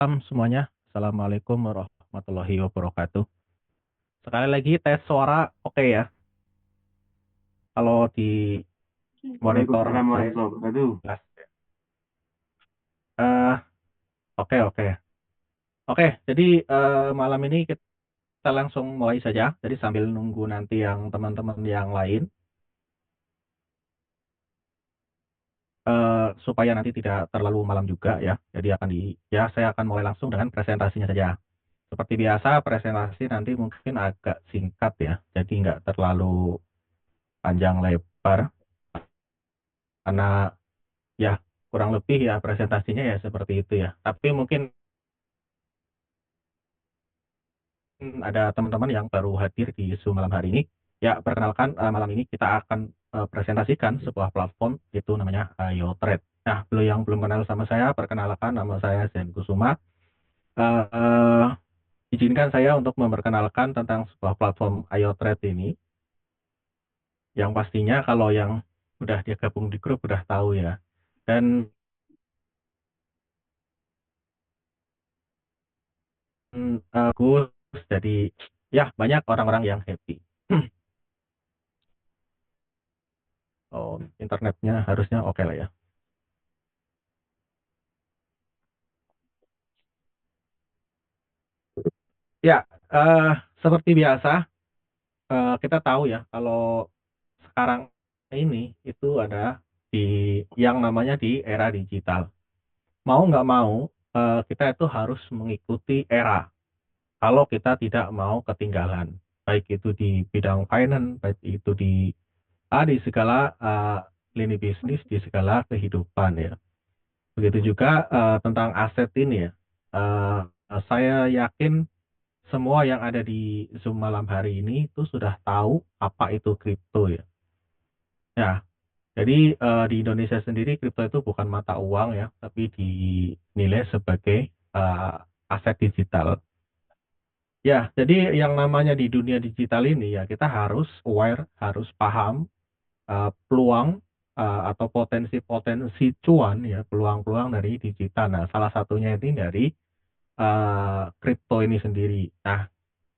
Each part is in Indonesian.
Semuanya. Assalamualaikum warahmatullahi wabarakatuh. Sekali lagi tes suara oke ya. Kalau di monitor Waalaikumsalam saya warahmatullahi wabarakatuh. jelas. Eh, oke oke. Oke, jadi malam ini kita langsung mulai saja. Jadi sambil nunggu nanti yang teman-teman yang lain supaya nanti tidak terlalu malam juga ya. Jadi saya akan mulai langsung dengan presentasinya saja. Seperti biasa presentasi nanti mungkin agak singkat ya. Jadi nggak terlalu panjang lebar karena ya kurang lebih ya presentasinya ya seperti itu ya. Tapi mungkin ada teman-teman yang baru hadir di Zoom malam hari ini. Ya, perkenalkan malam ini kita akan presentasikan sebuah platform itu namanya IoTrade. Nah, yang belum kenal sama saya, perkenalkan nama saya Zen Kusuma. Eh, izinkan saya untuk memperkenalkan tentang sebuah platform IoTrade ini, yang pastinya kalau yang udah dia gabung di grup udah tahu ya. Dan bagus, jadi ya banyak orang-orang yang happy. Oh, internetnya harusnya oke lah ya. Ya, eh, seperti biasa, kita tahu ya kalau sekarang ini itu ada di yang namanya di era digital. Mau nggak mau, kita itu harus mengikuti era. Kalau kita tidak mau ketinggalan, baik itu di bidang finance, baik itu di segala lini bisnis, di segala kehidupan ya. Begitu juga tentang aset ini ya. Eh, saya yakin semua yang ada di Zoom malam hari ini itu sudah tahu apa itu kripto ya. Ya, jadi di Indonesia sendiri kripto itu bukan mata uang ya, tapi dinilai sebagai eh, aset digital. Ya, jadi yang namanya di dunia digital ini ya kita harus aware, harus paham peluang atau potensi-potensi cuan ya, peluang-peluang dari digital. Nah, salah satunya ini dari kripto ini sendiri. Nah,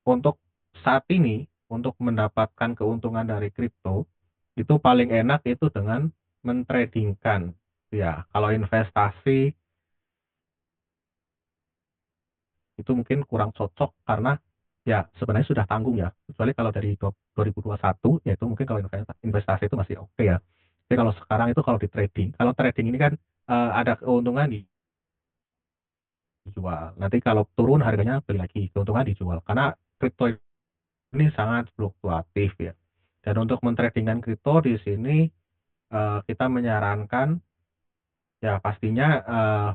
untuk saat ini, untuk mendapatkan keuntungan dari kripto, itu paling enak itu dengan mentradingkan. Ya, kalau investasi itu mungkin kurang cocok karena ya sebenarnya sudah tanggung ya. Kecuali kalau dari 2021, yaitu mungkin kalau investasi itu masih oke ya. Tapi kalau sekarang itu kalau trading ini kan ada keuntungan dijual. Nanti kalau turun harganya beli lagi, keuntungan dijual. Karena kripto ini sangat fluktuatif ya. Dan untuk mentradingkan kripto di sini kita menyarankan ya pastinya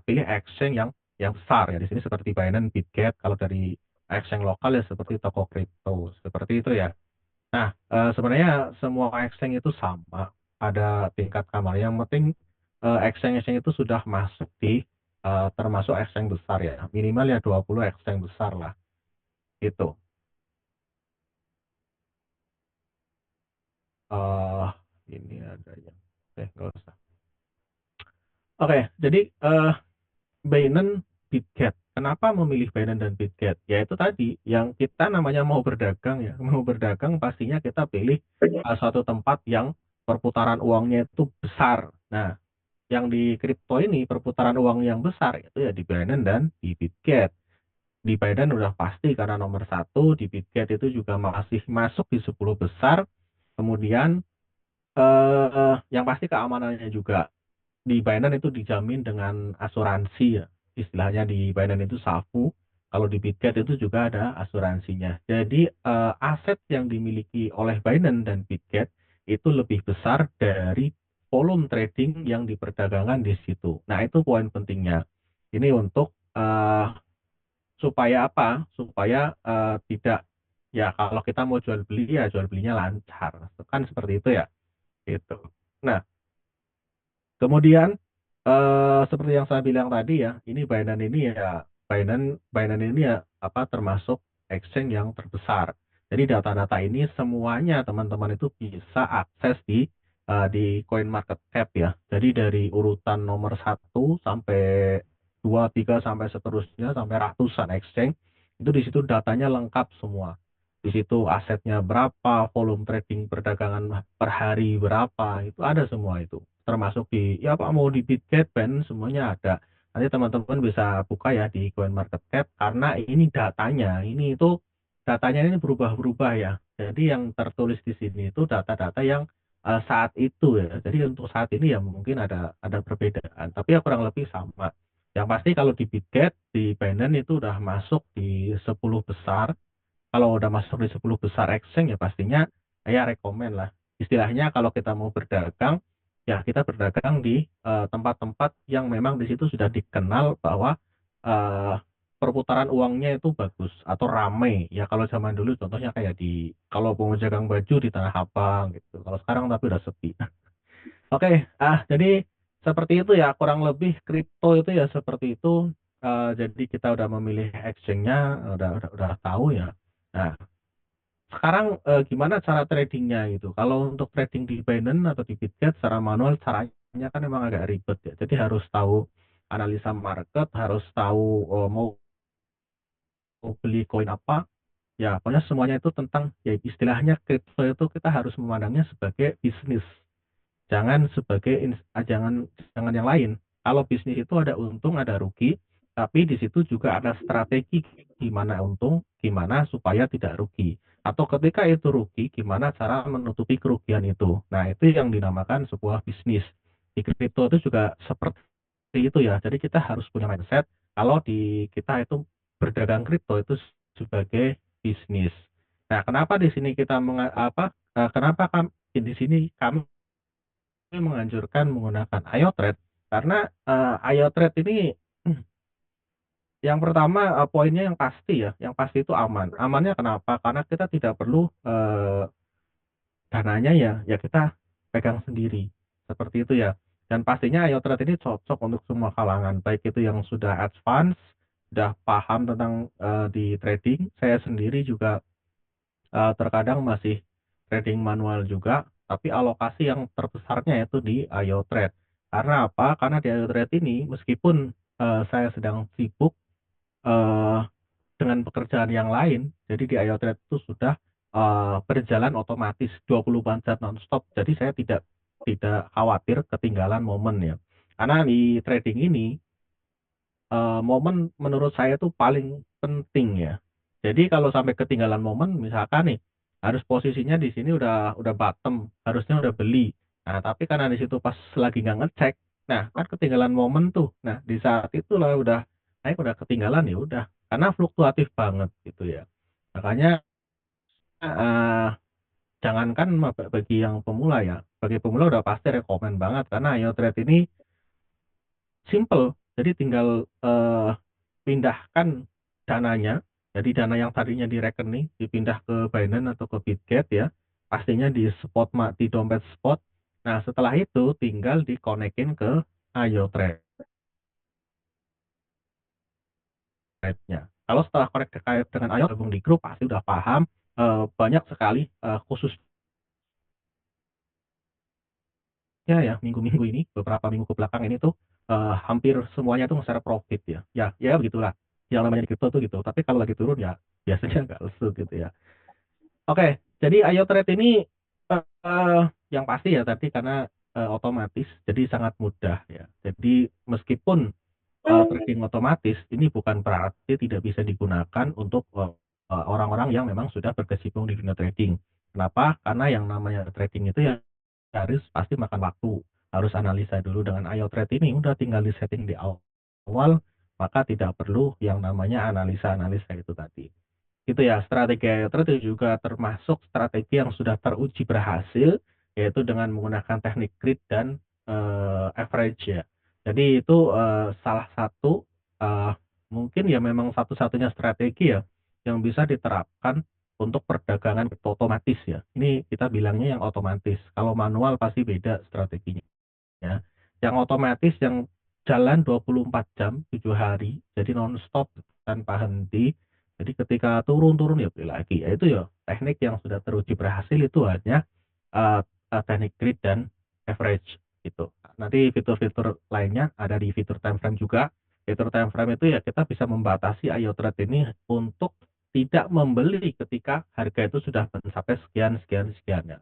pilih exchange yang besar ya. Di sini seperti Binance, Bitget. Kalau dari exchange lokal ya seperti toko kripto seperti itu ya. Nah, sebenarnya semua exchange itu sama, ada tingkat kamar. Yang penting exchange-exchange itu sudah masuk di termasuk exchange besar ya. Minimal ya 20 exchange besar lah. Itu. eh ini ada yang nggak usah. Oke, jadi Binance Bitget. Kenapa memilih Binance dan Bitget? Ya itu tadi, yang kita namanya mau berdagang ya. Mau berdagang pastinya kita pilih suatu tempat yang perputaran uangnya itu besar. Nah, yang di kripto ini perputaran uang yang besar itu ya di Binance dan di Bitget. Di Binance udah pasti karena nomor satu, di Bitget itu juga masih masuk di 10 besar. Kemudian yang pasti keamanannya juga di Binance itu dijamin dengan asuransi ya. Istilahnya di Binance itu SAFU. Kalau di Bitget itu juga ada asuransinya. Jadi aset yang dimiliki oleh Binance dan Bitget itu lebih besar dari volume trading yang diperdagangkan di situ. Nah, itu poin pentingnya. Ini untuk supaya apa? Supaya tidak ya kalau kita mau jual beli ya jual belinya lancar. Kan seperti itu ya. Gitu. Nah, kemudian seperti yang saya bilang tadi ya, ini Binance ini ya apa termasuk exchange yang terbesar. Jadi data-data ini semuanya teman-teman itu bisa akses di CoinMarketCap ya. Jadi dari urutan nomor satu sampai 2, 3 sampai seterusnya sampai ratusan exchange. Itu di situ datanya lengkap semua. Di situ asetnya berapa, volume trading perdagangan per hari berapa, itu ada semua itu. Termasuk di ya Pak mau di Bitget, Binance semuanya ada. Nanti teman-teman bisa buka ya di CoinMarketCap karena ini datanya, datanya ini berubah-berubah ya. Jadi yang tertulis di sini itu data-data yang saat itu ya. Jadi untuk saat ini ya mungkin ada perbedaan, tapi ya kurang lebih sama. Yang pasti kalau di Bitget, di Binance itu udah masuk di 10 besar. Kalau udah masuk di 10 besar exchange ya pastinya ya rekomen lah. Istilahnya kalau kita mau berdagang, ya kita berdagang di tempat-tempat yang memang di situ sudah dikenal bahwa eh, perputaran uangnya itu bagus atau ramai. Ya kalau zaman dulu contohnya kayak kalau mau jagang baju di Tanah Abang gitu. Kalau sekarang tapi udah sepi. Oke, jadi seperti itu ya, kurang lebih kripto itu ya seperti itu. Jadi kita udah memilih exchange-nya, udah tahu ya. Nah, sekarang gimana cara tradingnya gitu? Kalau untuk trading di Binance atau di Bitget secara manual, caranya kan memang agak ribet ya. Jadi harus tahu analisa market, harus tahu mau beli koin apa. Ya, pokoknya semuanya itu tentang ya istilahnya kripto itu kita harus memandangnya sebagai bisnis. Jangan yang lain. Kalau bisnis itu ada untung, ada rugi, tapi di situ juga ada strategi gimana untung, gimana supaya tidak rugi. Atau ketika itu rugi, gimana cara menutupi kerugian itu. Nah, itu yang dinamakan sebuah bisnis. Di kripto itu juga seperti itu ya. Jadi kita harus punya mindset kalau di kita itu berdagang kripto itu sebagai bisnis. Nah, kenapa di sini kenapa di sini kami menganjurkan menggunakan IoTrade karena IoTrade ini yang pertama poinnya yang pasti ya, yang pasti itu aman. Amannya kenapa? Karena kita tidak perlu dananya ya kita pegang sendiri seperti itu ya. Dan pastinya IoTrade ini cocok untuk semua kalangan, baik itu yang sudah advance, sudah paham tentang di trading. Saya sendiri juga terkadang masih trading manual juga, tapi alokasi yang terbesarnya itu di IoTrade. Karena apa? Karena di IoTrade ini, meskipun saya sedang sibuk eh, dengan pekerjaan yang lain, jadi di IoTrade itu sudah berjalan otomatis 24 jam nonstop. Jadi saya tidak khawatir ketinggalan momen ya. Karena di trading ini momen menurut saya itu paling penting ya. Jadi kalau sampai ketinggalan momen, misalkan nih harus posisinya di sini udah bottom, harusnya udah beli. Nah, tapi karena di situ pas lagi nggak ngecek, nah kan ketinggalan momen tuh. Nah, di saat itulah udah naik udah ketinggalan ya udah, karena fluktuatif banget gitu ya. Makanya eh, jangankan bagi yang pemula ya, bagi pemula udah pasti rekomen banget karena Ayo Trade ini simple. Jadi tinggal pindahkan dananya. Jadi dana yang tadinya di rekening dipindah ke Binance atau ke Bitget ya. Pastinya di di dompet spot. Nah, setelah itu tinggal dikonekin ke Ayo Trade-nya. Kalau setelah connect terkait dengan Ayo gabung di grup pasti udah paham banyak sekali khususnya ya minggu-minggu ini beberapa minggu ke belakang ini tuh hampir semuanya tuh nge-share profit ya. Ya begitulah. Yang namanya di kripto tuh gitu. Tapi kalau lagi turun ya biasanya nggak lesu gitu ya. Oke, jadi Ayo Trade ini yang pasti ya tadi karena otomatis, jadi sangat mudah ya. Jadi meskipun trading otomatis ini bukan berarti tidak bisa digunakan untuk orang-orang yang memang sudah berkecimpung di dunia trading. Kenapa? Karena yang namanya trading itu ya harus pasti makan waktu, harus analisa dulu dengan Ayo Trade ini udah tinggal di setting di awal, maka tidak perlu yang namanya analisa-analisa itu tadi. Itu ya, strategi Ayotra itu juga termasuk strategi yang sudah teruji berhasil, yaitu dengan menggunakan teknik grid dan average ya. Jadi itu salah satu eh, mungkin ya memang satu-satunya strategi ya yang bisa diterapkan untuk perdagangan otomatis ya. Ini kita bilangnya yang otomatis. Kalau manual pasti beda strateginya ya. Yang otomatis yang jalan 24 jam 7 hari, jadi non-stop tanpa henti. Jadi ketika turun-turun ya beli lagi. Ya itu ya teknik yang sudah teruji berhasil itu hanya uh, teknik grid dan average gitu. Nanti fitur-fitur lainnya ada di fitur time frame juga. Fitur time frame itu ya kita bisa membatasi ayo trade ini untuk tidak membeli ketika harga itu sudah mencapai sekian sekian sekian ya.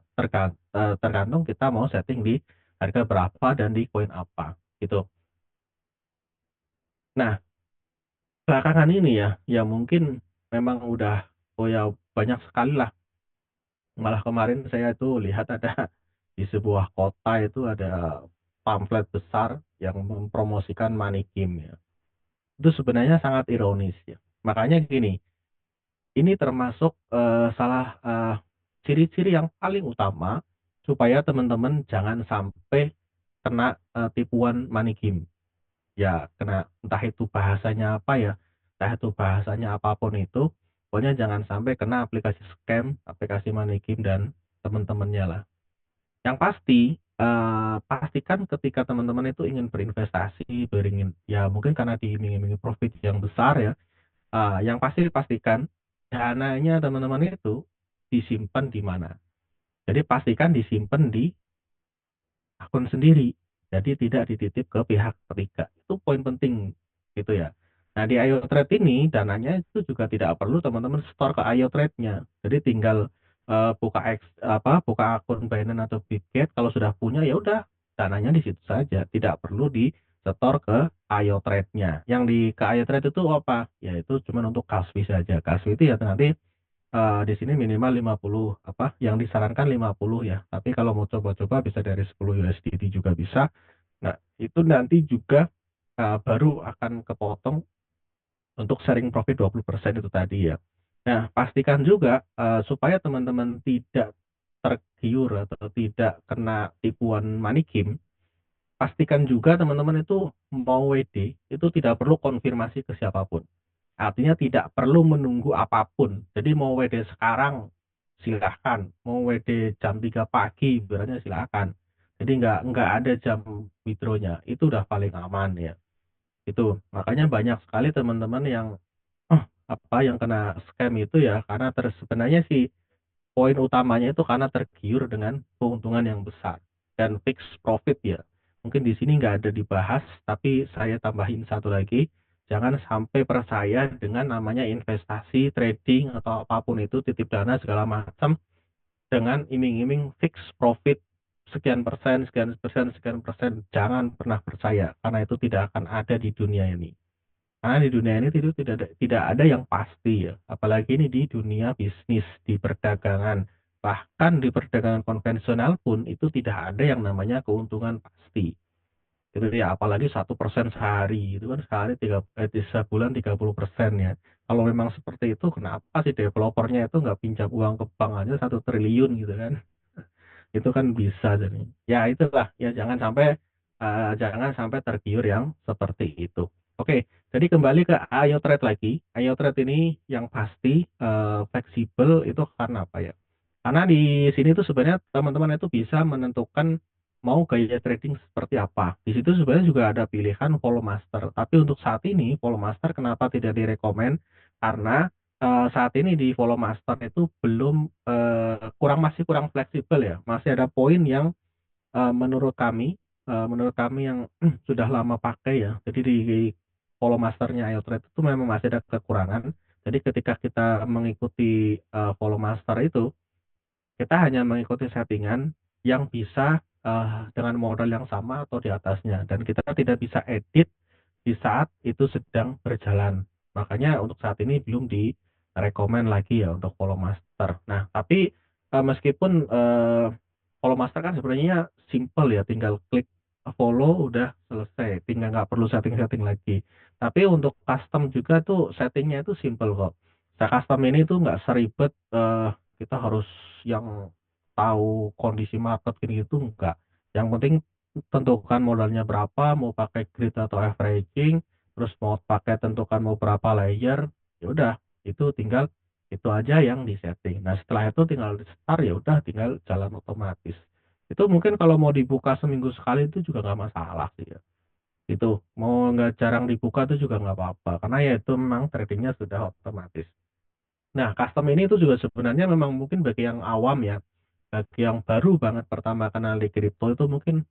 Tergantung kita mau setting di harga berapa dan di koin apa gitu. Nah, belakangan ini ya, ya mungkin memang udah oh ya banyak sekali lah. Malah kemarin saya tuh lihat ada di sebuah kota itu ada pamflet besar yang mempromosikan money game ya. Itu sebenarnya sangat ironis ya. Makanya gini, ini termasuk salah ciri-ciri yang paling utama supaya teman-teman jangan sampai kena tipuan money game. Ya, kena entah itu bahasanya apa ya, entah itu bahasanya apapun itu, pokoknya jangan sampai kena aplikasi scam, aplikasi money game dan teman-temannya lah. Yang pasti, pastikan ketika teman-teman itu ingin berinvestasi, beringin, ya mungkin karena diiming-imingi profit yang besar ya, yang pasti pastikan dananya teman-teman itu disimpan di mana. Jadi pastikan disimpan di akun sendiri. Jadi tidak dititip ke pihak ketiga. Itu poin penting gitu ya. Nah, di IO Trade ini dananya itu juga tidak perlu teman-teman store ke IO Trade-nya. Jadi tinggal buka akun Binance atau Bitget kalau sudah punya ya udah dananya di situ saja, tidak perlu di store ke IO Trade-nya. Yang di ke IO Trade itu apa? Ya itu cuma untuk Kaspi saja. Kaspi itu ya nanti di sini minimal 50 yang disarankan 50 ya. Tapi kalau mau coba-coba bisa dari 10 USDT juga bisa. Nah, itu nanti juga baru akan kepotong untuk sharing profit 20% itu tadi ya. Nah, pastikan juga supaya teman-teman tidak tergiur atau tidak kena tipuan money game, pastikan juga teman-teman itu mau WD itu tidak perlu konfirmasi ke siapapun. Artinya tidak perlu menunggu apapun. Jadi mau WD sekarang silahkan, mau WD jam 3 pagi berarti silahkan. Jadi nggak ada jam withdrawnya. Itu udah paling aman ya. Itu makanya banyak sekali teman-teman yang oh, yang kena scam itu ya karena sebenarnya sih poin utamanya itu karena tergiur dengan keuntungan yang besar dan fixed profit ya. Mungkin di sini nggak ada dibahas, tapi saya tambahin satu lagi. Jangan sampai percaya dengan namanya investasi, trading, atau apapun itu, titip dana segala macam dengan iming-iming fixed profit sekian persen, sekian persen, sekian persen. Jangan pernah percaya, karena itu tidak akan ada di dunia ini. Karena di dunia ini itu tidak ada yang pasti ya. Apalagi ini di dunia bisnis, di perdagangan. Bahkan di perdagangan konvensional pun itu tidak ada yang namanya keuntungan pasti. Gitu ya, apalagi 1% sehari. Itu kan sehari di sebulan 30% ya. Kalau memang seperti itu, kenapa sih developernya itu nggak pinjam uang ke bank aja 1 triliun gitu kan? Itu kan bisa jadi ya itulah ya jangan sampai tergiur yang seperti itu. Oke, jadi kembali ke Ayo Trade lagi. Ayo Trade ini yang pasti fleksibel itu karena apa ya? Karena di sini tuh sebenarnya teman-teman itu bisa menentukan mau gaya trading seperti apa. Di situ sebenarnya juga ada pilihan follow master. Tapi untuk saat ini follow master kenapa tidak direkomend? Karena saat ini di follow master itu belum masih kurang fleksibel ya. Masih ada poin yang menurut kami yang sudah lama pakai ya. Jadi di follow masternya IoTrade itu memang masih ada kekurangan. Jadi ketika kita mengikuti follow master itu, kita hanya mengikuti settingan yang bisa dengan modal yang sama atau di atasnya. Dan kita tidak bisa edit di saat itu sedang berjalan. Makanya untuk saat ini belum direkomend lagi ya untuk follow master. Nah, tapi meskipun follow master kan sebenarnya simple ya, tinggal klik follow udah selesai, tinggal nggak perlu setting-setting lagi. Tapi untuk custom juga tuh settingnya itu simple kok. Nah, custom ini tuh nggak seribet kita harus yang tahu kondisi market gini gitu enggak. Yang penting tentukan modalnya berapa, mau pakai grid atau averaging, terus mau pakai tentukan mau berapa layer, ya udah itu tinggal itu aja yang disetting. Nah setelah itu tinggal di start ya udah tinggal jalan otomatis. Itu mungkin kalau mau dibuka seminggu sekali itu juga nggak masalah sih ya. Itu mau nggak jarang dibuka itu juga nggak apa-apa karena ya itu memang tradingnya sudah otomatis. Nah custom ini itu juga sebenarnya memang mungkin bagi yang awam ya, bagi yang baru banget pertama kenal di kripto itu mungkin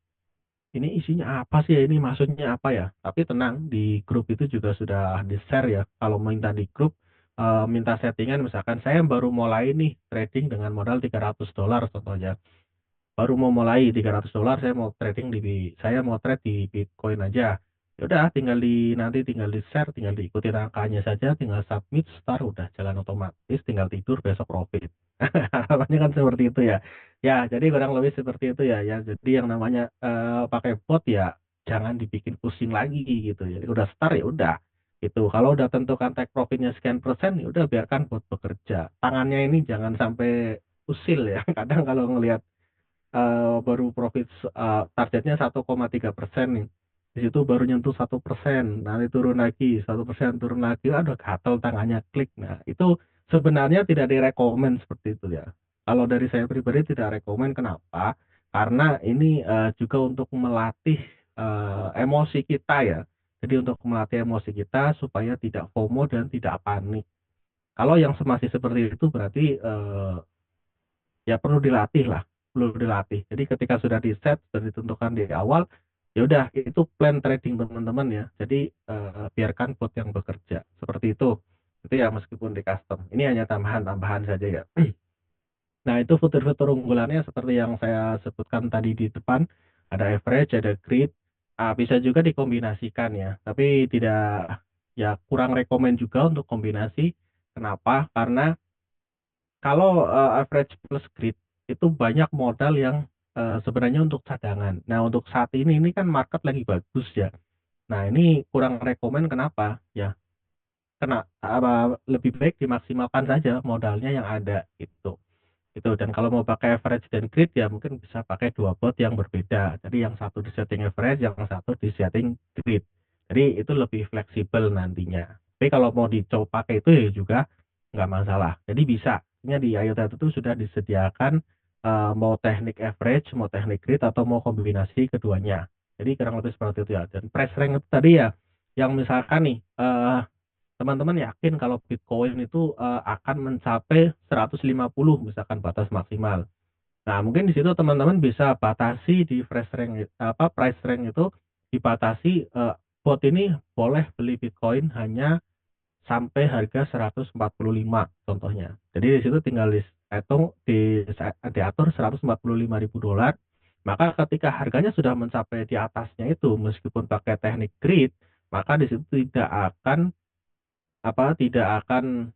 ini isinya apa sih ya, ini maksudnya apa ya? Tapi tenang, di grup itu juga sudah di-share ya. Kalau minta di grup, minta settingan misalkan saya baru mulai nih trading dengan modal $300 contohnya. Baru mau mulai $300, saya mau trading saya mau trade di Bitcoin aja. Ya udah nanti tinggal di-share, tinggal diikuti angkanya saja, tinggal submit, start, udah jalan otomatis, tinggal tidur besok profit. Harapannya kan seperti itu ya. Ya, jadi kurang lebih seperti itu ya. Ya, jadi yang namanya pakai bot ya jangan dibikin pusing lagi gitu. Jadi udah start ya udah. Itu kalau udah tentukan take profitnya sekian persen ya udah biarkan bot bekerja. Tangannya ini jangan sampai usil ya. Kadang kalau ngelihat baru profit targetnya 1,3% nih. Di situ baru nyentuh 1%, nanti turun lagi 1%, turun lagi, aduh gatel tangannya klik. Nah, itu sebenarnya tidak direkomend seperti itu ya. Kalau dari saya pribadi tidak rekomend, kenapa? Karena ini juga untuk melatih emosi kita ya. Jadi untuk melatih emosi kita supaya tidak FOMO dan tidak panik. Kalau yang masih seperti itu berarti ya perlu dilatih lah, perlu dilatih. Jadi ketika sudah di set, sudah ditentukan di awal, ya udah itu plan trading teman-teman ya. Jadi biarkan bot yang bekerja seperti itu. Itu ya meskipun di custom. Ini hanya tambahan-tambahan saja ya. Nah, itu fitur-fitur unggulannya seperti yang saya sebutkan tadi di depan, ada average, ada grid. Bisa juga dikombinasikan ya, tapi tidak, ya kurang rekomen juga untuk kombinasi. Kenapa? Karena kalau average plus grid itu banyak modal yang sebenarnya untuk cadangan. Nah, untuk saat ini kan market lagi bagus ya. Nah, ini kurang rekomen, kenapa? Ya, lebih baik dimaksimalkan saja modalnya yang ada gitu. Itu, dan kalau mau pakai average dan grid ya mungkin bisa pakai dua bot yang berbeda. Jadi yang satu di setting average, yang satu di setting grid. Jadi itu lebih fleksibel nantinya. Tapi kalau mau dicoba pakai itu ya juga nggak masalah. Jadi bisa. Ini di IoT itu sudah disediakan mau teknik average, mau teknik grid, atau mau kombinasi keduanya. Jadi kurang lebih seperti itu ya. Dan price range itu tadi ya, yang misalkan nih teman-teman yakin kalau Bitcoin itu akan mencapai 150 misalkan batas maksimal. Nah, mungkin di situ teman-teman bisa batasi di price range itu dibatasi, bot ini boleh beli Bitcoin hanya sampai harga 145 contohnya. Jadi di situ tinggal dihitung, diatur $145.000. Maka ketika harganya sudah mencapai di atasnya itu meskipun pakai teknik grid, maka di situ tidak akan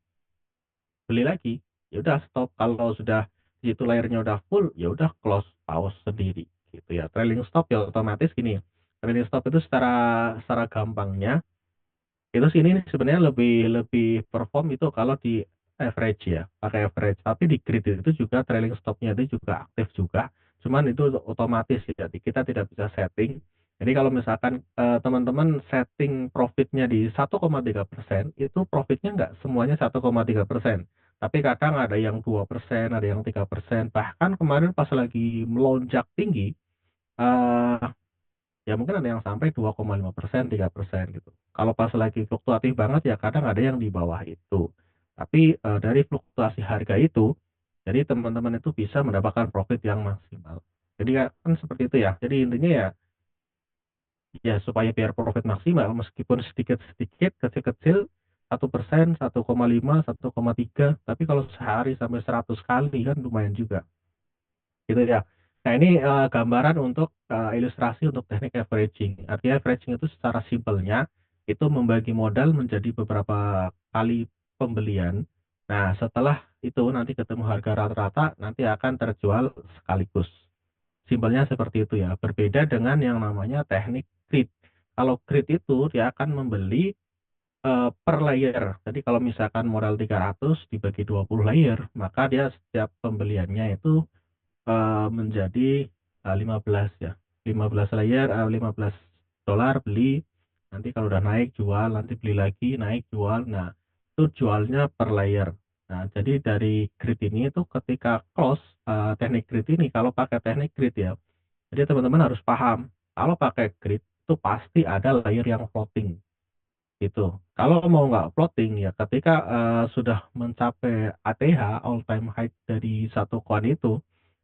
beli lagi. Ya udah stop. Kalau sudah di situ layarnya udah full, ya udah close, pause sendiri gitu ya. Trailing stop ya otomatis gini. Trailing stop itu secara secara gampangnya itu sini nih sebenarnya lebih lebih perform itu kalau di average ya, pakai average. Tapi di grid itu juga trailing stopnya itu juga aktif juga, cuman itu otomatis ya, kita tidak bisa setting. Jadi kalau misalkan teman-teman setting profitnya di 1,3%, itu profitnya nggak semuanya 1,3%, tapi kadang ada yang 2%, ada yang 3%. Bahkan kemarin pas lagi melonjak tinggi, eh, ya mungkin ada yang sampai 2,5%, 3% gitu. Kalau pas lagi fluktuatif banget ya kadang ada yang di bawah itu. Tapi dari fluktuasi harga itu, jadi teman-teman itu bisa mendapatkan profit yang maksimal. Jadi kan seperti itu ya. Jadi intinya ya, supaya biar profit maksimal meskipun sedikit-sedikit, kecil-kecil, 1%, 1,5, 1,3, tapi kalau sehari sampai 100 kali kan lumayan juga. Gitu ya. Nah, ini gambaran untuk ilustrasi untuk teknik averaging. Artinya averaging itu secara simpelnya itu membagi modal menjadi beberapa kali pembelian. Nah, setelah itu nanti ketemu harga rata-rata, nanti akan terjual sekaligus. Simpelnya seperti itu ya. Berbeda dengan yang namanya teknik grid. Kalau grid itu dia akan membeli per layer. Jadi kalau misalkan modal 300 dibagi 20 layer, maka dia setiap pembeliannya itu menjadi 15 ya. 15 layer, $15 beli, nanti kalau udah naik jual, nanti beli lagi, naik jual. Nah, itu jualnya per layer. Nah, jadi dari grid ini itu ketika close, teknik grid ini kalau pakai teknik grid ya, jadi teman-teman harus paham, kalau pakai grid itu pasti ada layer yang floating gitu. Kalau mau nggak floating ya ketika sudah mencapai ATH, all time high dari satu koin itu,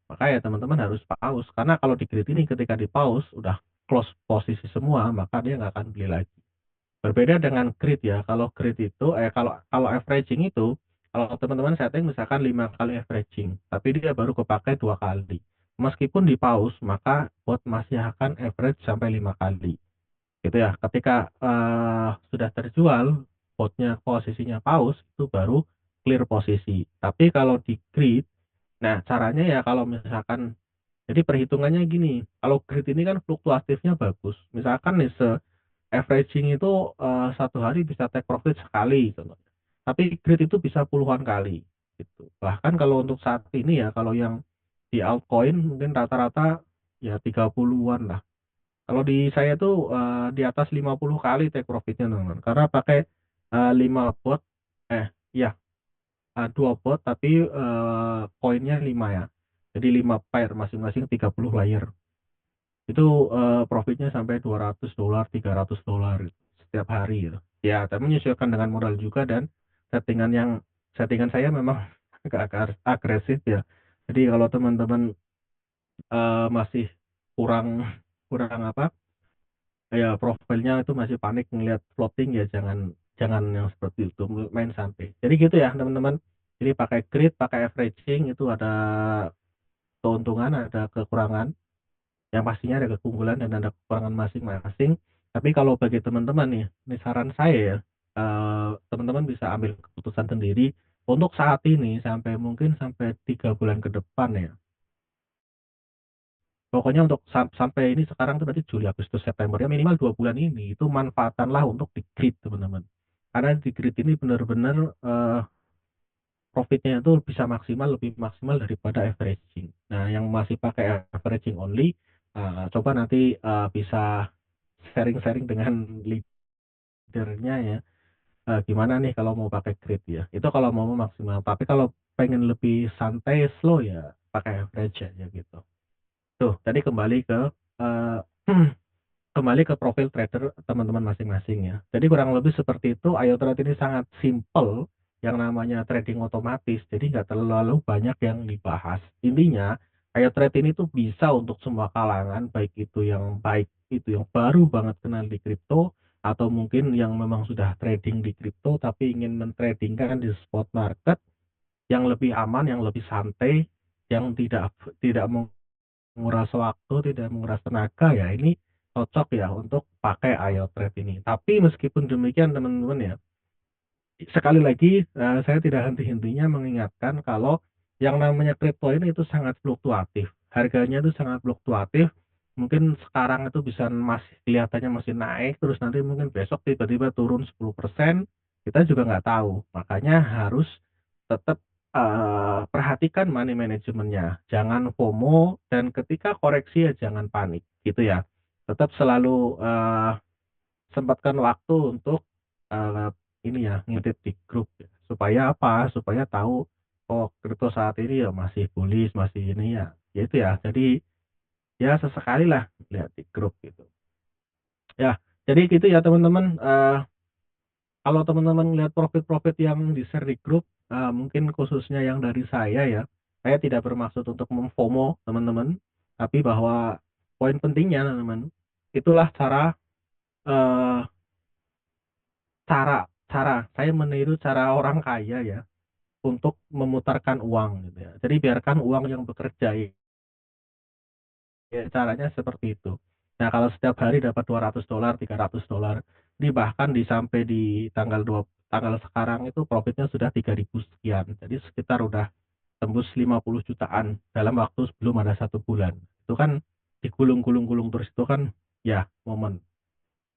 maka ya teman-teman harus pause, karena kalau di grid ini ketika di pause udah close posisi semua, maka dia nggak akan beli lagi. Berbeda dengan grid ya. Kalau grid itu, kalau kalau averaging itu, kalau teman-teman setting misalkan 5 kali averaging, tapi dia baru kepakai 2 kali. Meskipun di pause, maka bot masih akan average sampai 5 kali. Gitu ya. Ketika sudah terjual, botnya posisinya pause, itu baru clear posisi. Tapi kalau di grid, nah caranya ya kalau misalkan, jadi perhitungannya gini, kalau grid ini kan fluktuatifnya bagus. Misalkan nih averaging itu 1 hari bisa take profit sekali contohnya. Tapi grid itu bisa puluhan kali gitu. Bahkan kalau untuk saat ini ya, kalau yang di altcoin mungkin rata-rata ya 30-an lah. Kalau di saya tuh di atas 50 kali take profitnya teman. Karena pakai 5 bot, eh ya 2 bot tapi koinnya 5 ya. Jadi 5 pair masing-masing 30 layer. Itu profitnya sampai $200, $300 setiap hari gitu. Ya, tapi menyesuaikan dengan modal juga dan settingan yang settingan saya memang agak agresif ya. Jadi kalau teman-teman masih kurang kurang apa ya, profilnya itu masih panik ngelihat floating, ya jangan jangan yang seperti itu, main santai. Jadi gitu ya teman-teman. Jadi pakai grid, pakai averaging itu ada keuntungan, ada kekurangan. Yang pastinya ada keunggulan dan ada kekurangan masing-masing. Tapi kalau bagi teman-teman nih, ini saran saya ya, teman-teman bisa ambil keputusan sendiri untuk saat ini sampai mungkin sampai 3 bulan ke depan ya. Pokoknya untuk sampai ini sekarang tuh berarti Juli, Agustus, September ya, minimal 2 bulan ini itu manfaatkanlah untuk di grid teman-teman. Karena di grid ini benar-benar profitnya itu bisa maksimal, lebih maksimal daripada averaging. Nah, yang masih pakai averaging only, coba nanti bisa sharing-sharing dengan leadernya ya. Gimana nih kalau mau pakai grid ya? Itu kalau mau maksimal. Tapi kalau pengen lebih santai, slow ya pakai average aja gitu. Tuh, tadi eh, kembali ke profil trader teman-teman masing-masing ya. Jadi kurang lebih seperti itu. iTrade ini sangat simple, yang namanya trading otomatis. Jadi nggak terlalu banyak yang dibahas. Intinya, iTrade ini tuh bisa untuk semua kalangan, baik itu yang baru banget kenal di kripto, atau mungkin yang memang sudah trading di kripto tapi ingin mentradingkan di spot market yang lebih aman, yang lebih santai, yang tidak tidak menguras waktu, tidak menguras tenaga ya, ini cocok ya untuk pakai iOTrade ini. Tapi meskipun demikian teman-teman ya, sekali lagi saya tidak henti-hentinya mengingatkan kalau yang namanya kripto ini itu sangat fluktuatif. Harganya itu sangat fluktuatif. Mungkin sekarang itu bisa masih kelihatannya masih naik, terus nanti mungkin besok tiba-tiba turun 10%, kita juga nggak tahu. Makanya harus tetap perhatikan money manajemennya. Jangan FOMO, dan ketika koreksi ya jangan panik gitu ya. Tetap selalu sempatkan waktu untuk eh, ini ya, ngedit di grup ya. Supaya apa? Supaya tahu oh kripto saat ini ya masih bullish, masih ini ya. Ya itu ya. Jadi ya sesekali lah lihat di grup gitu. Ya, jadi gitu ya teman-teman. Kalau teman-teman lihat profit-profit yang di-share di grup, mungkin khususnya yang dari saya ya, saya tidak bermaksud untuk memfomo teman-teman, tapi bahwa poin pentingnya teman-teman, itulah eh, cara cara saya meniru cara orang kaya ya untuk memutarkan uang gitu ya. Jadi biarkan uang yang bekerja ya, caranya seperti itu. Nah, kalau setiap hari dapat $200, $300, ini bahkan sampai di tanggal sekarang itu profitnya sudah 3.000 sekian. Jadi sekitar udah tembus 50 jutaan dalam waktu sebelum ada 1 bulan. Itu kan digulung-gulung-gulung terus, itu kan ya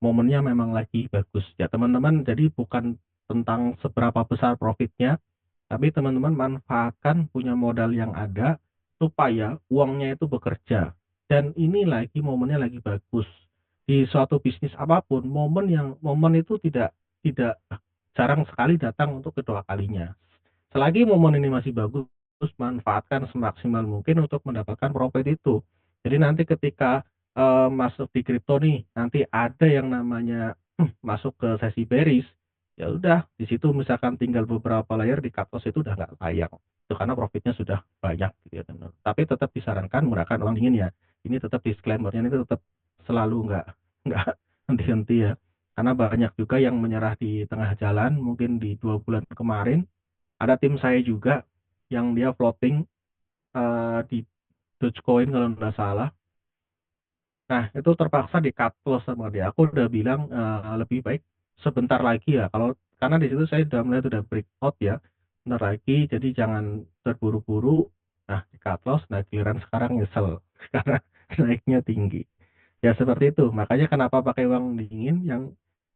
momennya memang lagi bagus ya teman-teman. Jadi bukan tentang seberapa besar profitnya, tapi teman-teman manfaatkan punya modal yang ada supaya uangnya itu bekerja. Dan ini lagi momennya lagi bagus. Di suatu bisnis apapun, momen itu tidak jarang sekali datang untuk kedua kalinya. Selagi momen ini masih bagus, manfaatkan semaksimal mungkin untuk mendapatkan profit itu. Jadi nanti ketika masuk di kripto nih, nanti ada yang namanya masuk ke sesi bearish, ya udah di situ misalkan tinggal beberapa layer di cut loss, itu udah nggak layak. Itu karena profitnya sudah banyak gitu ya teman. Tapi tetap disarankan menggunakan uang dingin ya. Ini tetap disclaimernya, ini tetap selalu nggak henti-henti ya. Karena banyak juga yang menyerah di tengah jalan. Mungkin di 2 bulan kemarin ada tim saya juga yang dia floating di Dogecoin kalau nggak salah. Nah, itu terpaksa di cut loss sama dia. Aku udah bilang lebih baik sebentar lagi ya. Kalau karena di situ saya udah melihat udah breakout ya. Bentar lagi, jadi jangan terburu-buru. Nah, di cut loss, nah giliran sekarang nyesel karena naiknya tinggi. Ya seperti itu. Makanya kenapa pakai uang dingin yang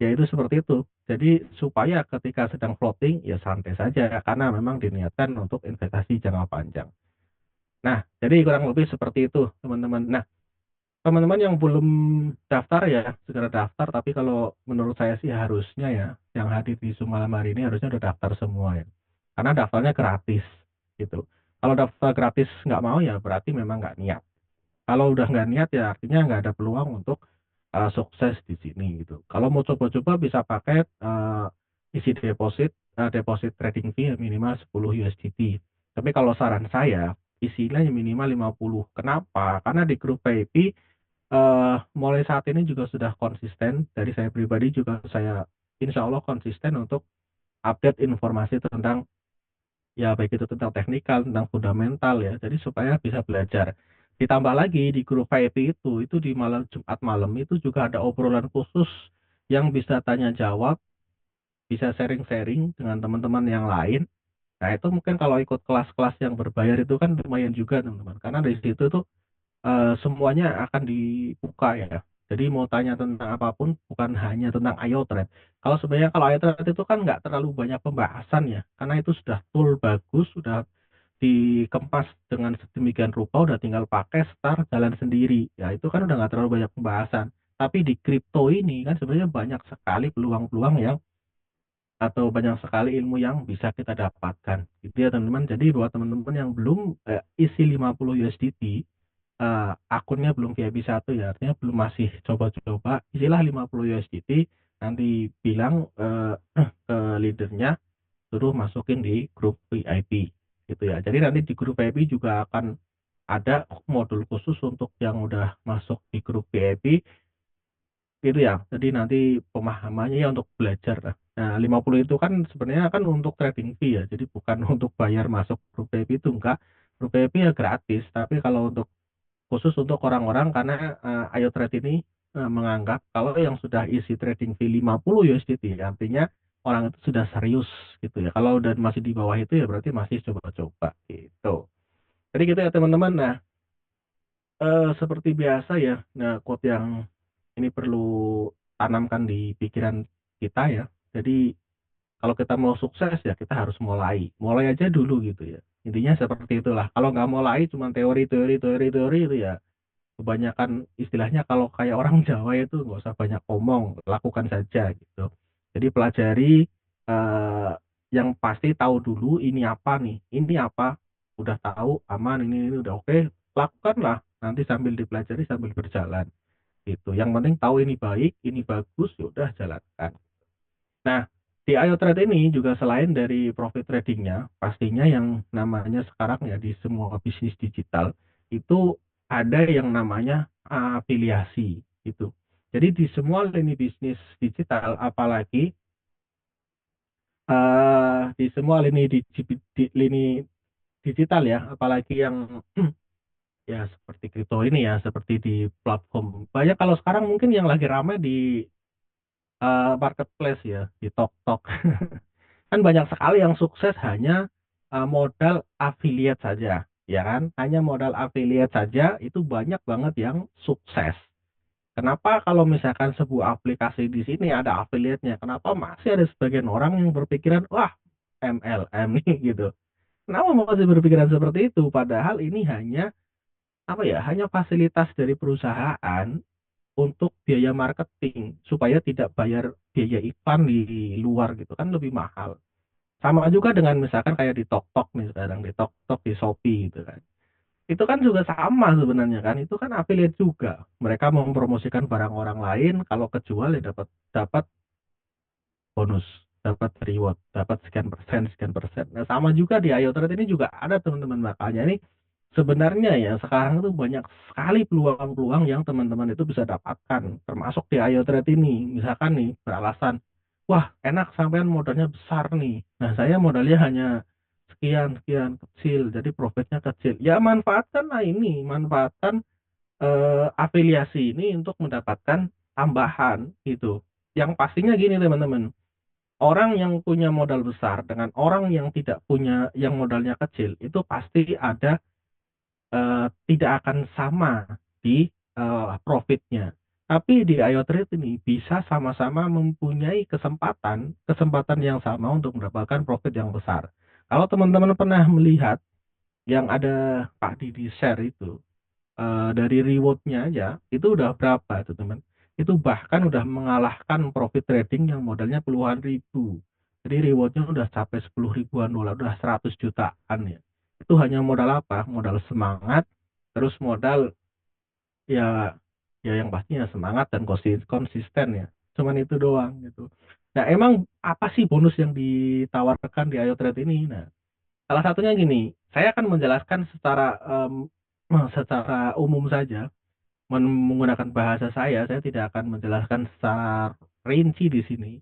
ya itu seperti itu. Jadi supaya ketika sedang floating ya santai saja karena memang diniatkan untuk investasi jangka panjang. Nah, jadi kurang lebih seperti itu, teman-teman. Nah, teman-teman yang belum daftar ya, segera daftar. Tapi kalau menurut saya sih harusnya ya, yang hadir di Zoom malam hari ini harusnya udah daftar semua ya. Karena daftarnya gratis gitu. Kalau daftar gratis nggak mau ya berarti memang nggak niat. Kalau udah nggak niat ya artinya nggak ada peluang untuk sukses di sini gitu. Kalau mau coba-coba bisa pakai isi deposit, deposit trading fee ya, minimal 10 USDT. Tapi kalau saran saya, isinya minimal 50. Kenapa? Karena di grup VIP mulai saat ini juga sudah konsisten. Dari saya pribadi juga saya insya Allah konsisten untuk update informasi tentang ya baik itu tentang teknikal, tentang fundamental ya. Jadi supaya bisa belajar. Ditambah lagi di grup VIP itu di malam Jumat malam itu juga ada obrolan khusus yang bisa tanya jawab, bisa sharing-sharing dengan teman-teman yang lain. Nah, itu mungkin kalau ikut kelas-kelas yang berbayar itu kan lumayan juga, teman-teman. Karena di situ tuh semuanya akan dibuka ya. Jadi mau tanya tentang apapun, bukan hanya tentang iOTrade. Kalau sebenarnya kalau iOTrade itu kan nggak terlalu banyak pembahasan ya, karena itu sudah tool bagus, sudah dikemas dengan sedemikian rupa, udah tinggal pakai, start, jalan sendiri. Ya itu kan udah nggak terlalu banyak pembahasan. Tapi di kripto ini kan sebenarnya banyak sekali peluang-peluang yang atau banyak sekali ilmu yang bisa kita dapatkan. Gitu ya teman-teman. Jadi buat teman-teman yang belum isi 50 USDT, akunnya belum VIP 1 ya, artinya belum masih coba-coba, isilah 50 USDT, nanti bilang ke leadernya, suruh masukin di grup VIP gitu ya. Jadi nanti di grup VIP juga akan ada modul khusus untuk yang udah masuk di grup VIP itu ya. Jadi nanti pemahamannya ya untuk belajar lah. Nah, 50 itu kan sebenarnya kan untuk trading fee ya. Jadi bukan untuk bayar masuk grup VIP itu enggak. Grup VIP ya gratis, tapi kalau untuk khusus untuk orang-orang karena Ayo Trade ini menganggap kalau yang sudah isi trading fee 50 USDT artinya orang itu sudah serius gitu ya. Kalau udah masih di bawah itu ya berarti masih coba-coba gitu. Jadi gitu ya teman-teman. Nah, seperti biasa ya. Nah, quote yang ini perlu tanamkan di pikiran kita ya. Jadi kalau kita mau sukses ya kita harus mulai aja dulu gitu ya. Intinya seperti itulah. Kalau nggak mulai cuma teori itu ya kebanyakan istilahnya kalau kayak orang Jawa itu nggak usah banyak omong, lakukan saja gitu. Jadi pelajari eh, yang pasti, tahu dulu ini apa nih, ini apa, udah tahu aman, ini udah oke, lakukanlah. Nanti sambil dipelajari sambil berjalan gitu. Yang penting tahu ini baik, ini bagus, ya udah jalankan. Nah, di IO Trade ini juga selain dari profit tradingnya, pastinya yang namanya sekarang ya di semua bisnis digital itu ada yang namanya afiliasi gitu. Jadi di semua lini bisnis digital, apalagi di semua lini digital ya, apalagi yang ya seperti kripto ini ya, seperti di platform. Banyak kalau sekarang mungkin yang lagi ramai di marketplace ya, di TokTok. Kan banyak sekali yang sukses hanya modal affiliate saja, ya kan? Hanya modal affiliate saja itu banyak banget yang sukses. Kenapa kalau misalkan sebuah aplikasi di sini ada affiliate-nya, kenapa masih ada sebagian orang yang berpikiran, wah MLM nih gitu. Kenapa masih berpikiran seperti itu? Padahal ini hanya apa ya? Hanya fasilitas dari perusahaan untuk biaya marketing supaya tidak bayar biaya iklan di luar gitu kan lebih mahal. Sama juga dengan misalkan kayak di TokTok nih sekarang, di TokTok, di Shopee gitu kan. Itu kan juga sama sebenarnya kan. Itu kan affiliate juga. Mereka mempromosikan barang orang lain, kalau kejual ya dapat dapat bonus, dapat reward, dapat sekian persen, sekian persen. Nah, sama juga di Ayo Trade ini juga ada teman-teman, makanya ini Sebenarnya ya sekarang itu banyak sekali peluang-peluang yang teman-teman itu bisa dapatkan, termasuk di Ayo Trade ini. Misalkan nih beralasan, wah enak sampean modalnya besar nih. Nah saya modalnya hanya sekian sekian kecil, jadi profitnya kecil. Ya manfaatkan lah ini, manfaatkan afiliasi ini untuk mendapatkan tambahan gitu. Yang pastinya gini teman-teman, orang yang punya modal besar dengan orang yang tidak punya yang modalnya kecil itu pasti ada tidak akan sama di profitnya. Tapi di IO Trade ini bisa sama-sama mempunyai kesempatan kesempatan yang sama untuk mendapatkan profit yang besar. Kalau teman-teman pernah melihat yang ada Pak Didi share itu, dari rewardnya aja itu udah berapa itu teman, itu bahkan udah mengalahkan profit trading yang modalnya puluhan ribu. Jadi rewardnya udah sampai 10 ribuan dolar, udah 100 jutaan ya. Itu hanya modal apa, modal semangat, terus modal ya, ya yang pastinya semangat dan konsisten ya, cuman itu doang gitu. Nah emang apa sih bonus yang ditawarkan di Ayo Trade ini? Nah salah satunya gini, saya akan menjelaskan secara umum saja, menggunakan bahasa saya tidak akan menjelaskan secara rinci di sini.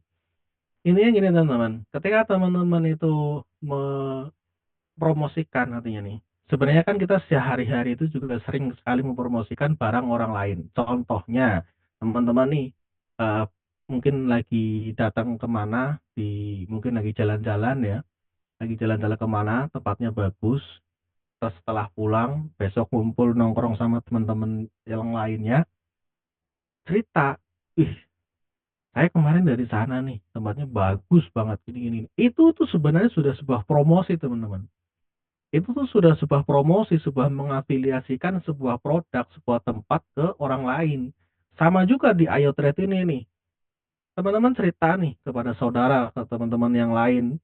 Intinya gini teman-teman, ketika teman-teman itu mempromosikan artinya nih, sebenarnya kan kita sehari-hari itu juga sering sekali mempromosikan barang orang lain. Contohnya, teman-teman nih, eh, mungkin lagi datang kemana, mungkin lagi jalan-jalan ya, lagi jalan-jalan kemana, tempatnya bagus, terus setelah pulang, besok ngumpul nongkrong sama teman-teman yang lainnya, cerita, ih saya kemarin dari sana nih, tempatnya bagus banget gini-gini. Itu tuh sebenarnya sudah sebuah promosi teman-teman. Itu tuh sudah sebuah promosi, sebuah mengafiliasikan sebuah produk, sebuah tempat ke orang lain. Sama juga di Ayo Trade ini nih. Teman-teman cerita nih kepada saudara, ke teman-teman yang lain,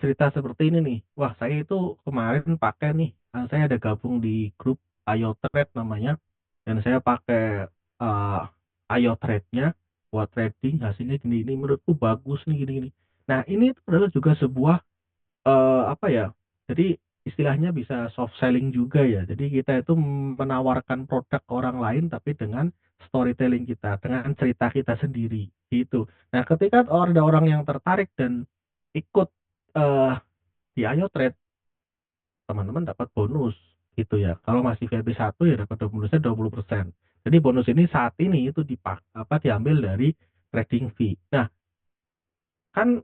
cerita seperti ini nih. Wah, saya itu kemarin pakai nih, saya ada gabung di grup Ayo Trade namanya, dan saya pakai eh, Ayo Trade-nya buat trading, hasilnya gini-gini, menurutku bagus nih gini-gini. Nah, ini adalah juga sebuah apa ya? Jadi istilahnya bisa soft selling juga ya. Jadi kita itu menawarkan produk ke orang lain tapi dengan storytelling kita, dengan cerita kita sendiri gitu. Nah, ketika ada orang yang tertarik dan ikut eh di Ayo Trade, teman-teman dapat bonus gitu ya. Kalau masih VP1 ya dapat bonusnya 20%. Jadi bonus ini saat ini itu diambil dari trading fee. Nah, kan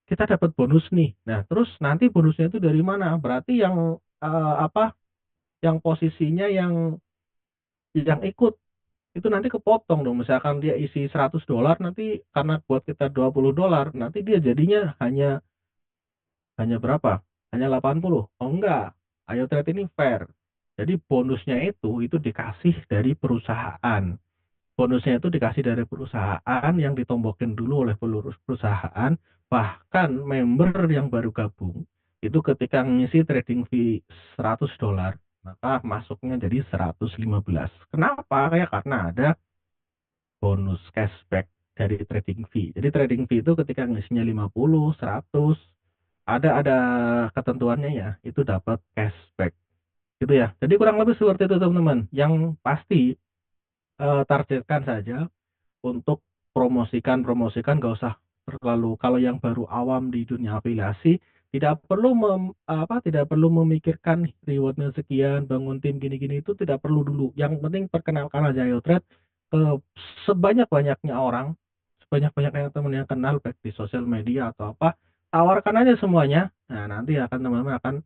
kita dapat bonus nih. Nah, terus nanti bonusnya itu dari mana? Berarti yang apa? Yang posisinya yang ikut itu nanti kepotong dong. Misalkan dia isi $100, nanti karena buat kita $20, nanti dia jadinya hanya hanya berapa? Hanya 80. Oh enggak. Ayo Trade ini fair. Jadi bonusnya itu dikasih dari perusahaan. Bonusnya itu dikasih dari perusahaan yang ditombokin dulu oleh perusahaan. Bahkan member yang baru gabung itu ketika ngisi trading fee $100, maka masuknya jadi 115. Kenapa? Kayak karena ada bonus cashback dari trading fee. Jadi trading fee itu ketika ngisinya 50, 100, ada ketentuannya ya, itu dapat cashback gitu ya. Jadi kurang lebih seperti itu teman-teman. Yang pasti targetkan saja untuk promosikan gak usah terlalu, kalau yang baru awam di dunia afiliasi tidak perlu memikirkan rewardnya sekian, bangun tim gini-gini, itu tidak perlu dulu. Yang penting perkenalkan aja YoTrade ke sebanyak-banyaknya orang, sebanyak-banyaknya teman yang kenal baik di sosial media atau apa, tawarkan aja semuanya. Nah nanti teman-teman akan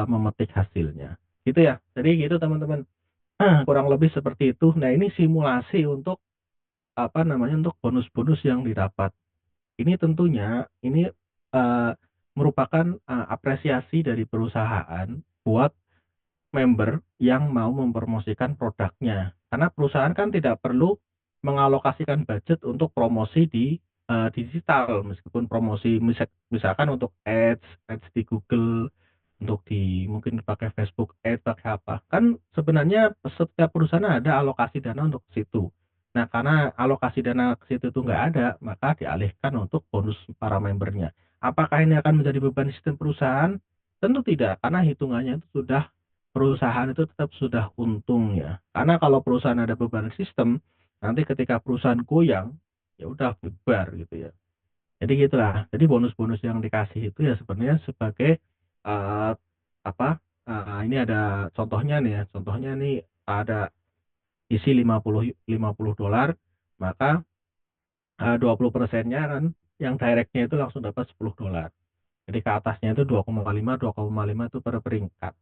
memetik hasilnya gitu ya. Jadi gitu teman-teman. Kurang lebih seperti itu. Nah ini simulasi untuk apa namanya, untuk bonus-bonus yang didapat. Ini tentunya ini eh, merupakan apresiasi dari perusahaan buat member yang mau mempromosikan produknya. Karena perusahaan kan tidak perlu mengalokasikan budget untuk promosi di digital, meskipun promosi misalkan untuk ads di Google, untuk di mungkin pakai Facebook Ads, pakai apa. Kan sebenarnya setiap perusahaan ada alokasi dana untuk situ. Nah, karena alokasi dana ke situ itu nggak ada, maka dialihkan untuk bonus para membernya. Apakah ini akan menjadi beban sistem perusahaan? Tentu tidak, karena hitungannya itu sudah perusahaan itu tetap sudah untung ya. Karena kalau perusahaan ada beban sistem, nanti ketika perusahaan goyang, ya udah bubar gitu ya. Jadi gitulah. Jadi bonus-bonus yang dikasih itu ya sebenarnya sebagai eh, apa? Ini ada contohnya nih ya. Contohnya nih ada isi 50 dolar, maka 20%-nya kan yang directnya itu langsung dapat 10 dolar. Jadi ke atasnya itu 2,5 itu per peringkat.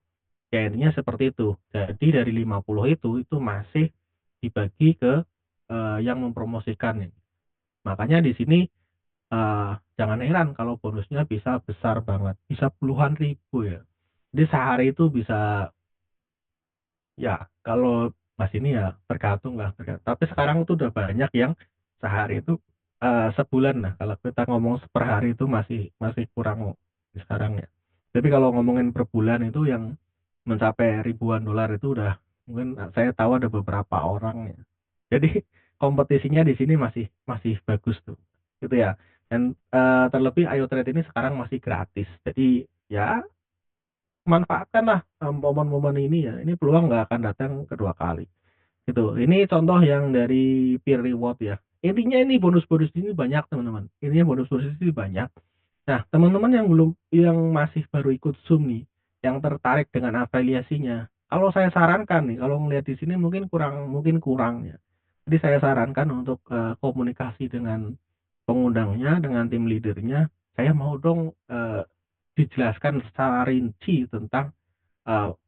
Ya intinya seperti itu. Jadi dari 50 itu masih dibagi ke yang mempromosikan ini. Makanya di sini eh, jangan heran kalau bonusnya bisa besar banget, bisa puluhan ribu ya. Jadi sehari itu bisa, ya kalau Mas ini ya tergantung lah. Tapi sekarang itu udah banyak yang sehari itu sebulan. Nah kalau kita ngomong per hari itu masih masih kurang sekarang ya. Tapi kalau ngomongin per bulan itu yang mencapai ribuan dolar itu udah mungkin saya tahu ada beberapa orang ya. Jadi kompetisinya di sini masih masih bagus tuh, gitu ya. Dan terlebih Ayo Trade ini sekarang masih gratis. Jadi ya manfaatkanlah momen-momen ini ya. Ini peluang nggak akan datang kedua kali. Gitu. Ini contoh yang dari peer reward ya. Intinya ini bonus-bonus ini banyak teman-teman. Intinya bonus-bonus ini banyak. Nah, teman-teman yang belum, yang masih baru ikut Zoom nih, yang tertarik dengan afiliasinya, kalau saya sarankan nih, kalau ngelihat di sini mungkin kurang ya. Jadi saya sarankan untuk komunikasi dengan pengundangnya, dengan tim leadernya. Saya mau dong dijelaskan secara rinci tentang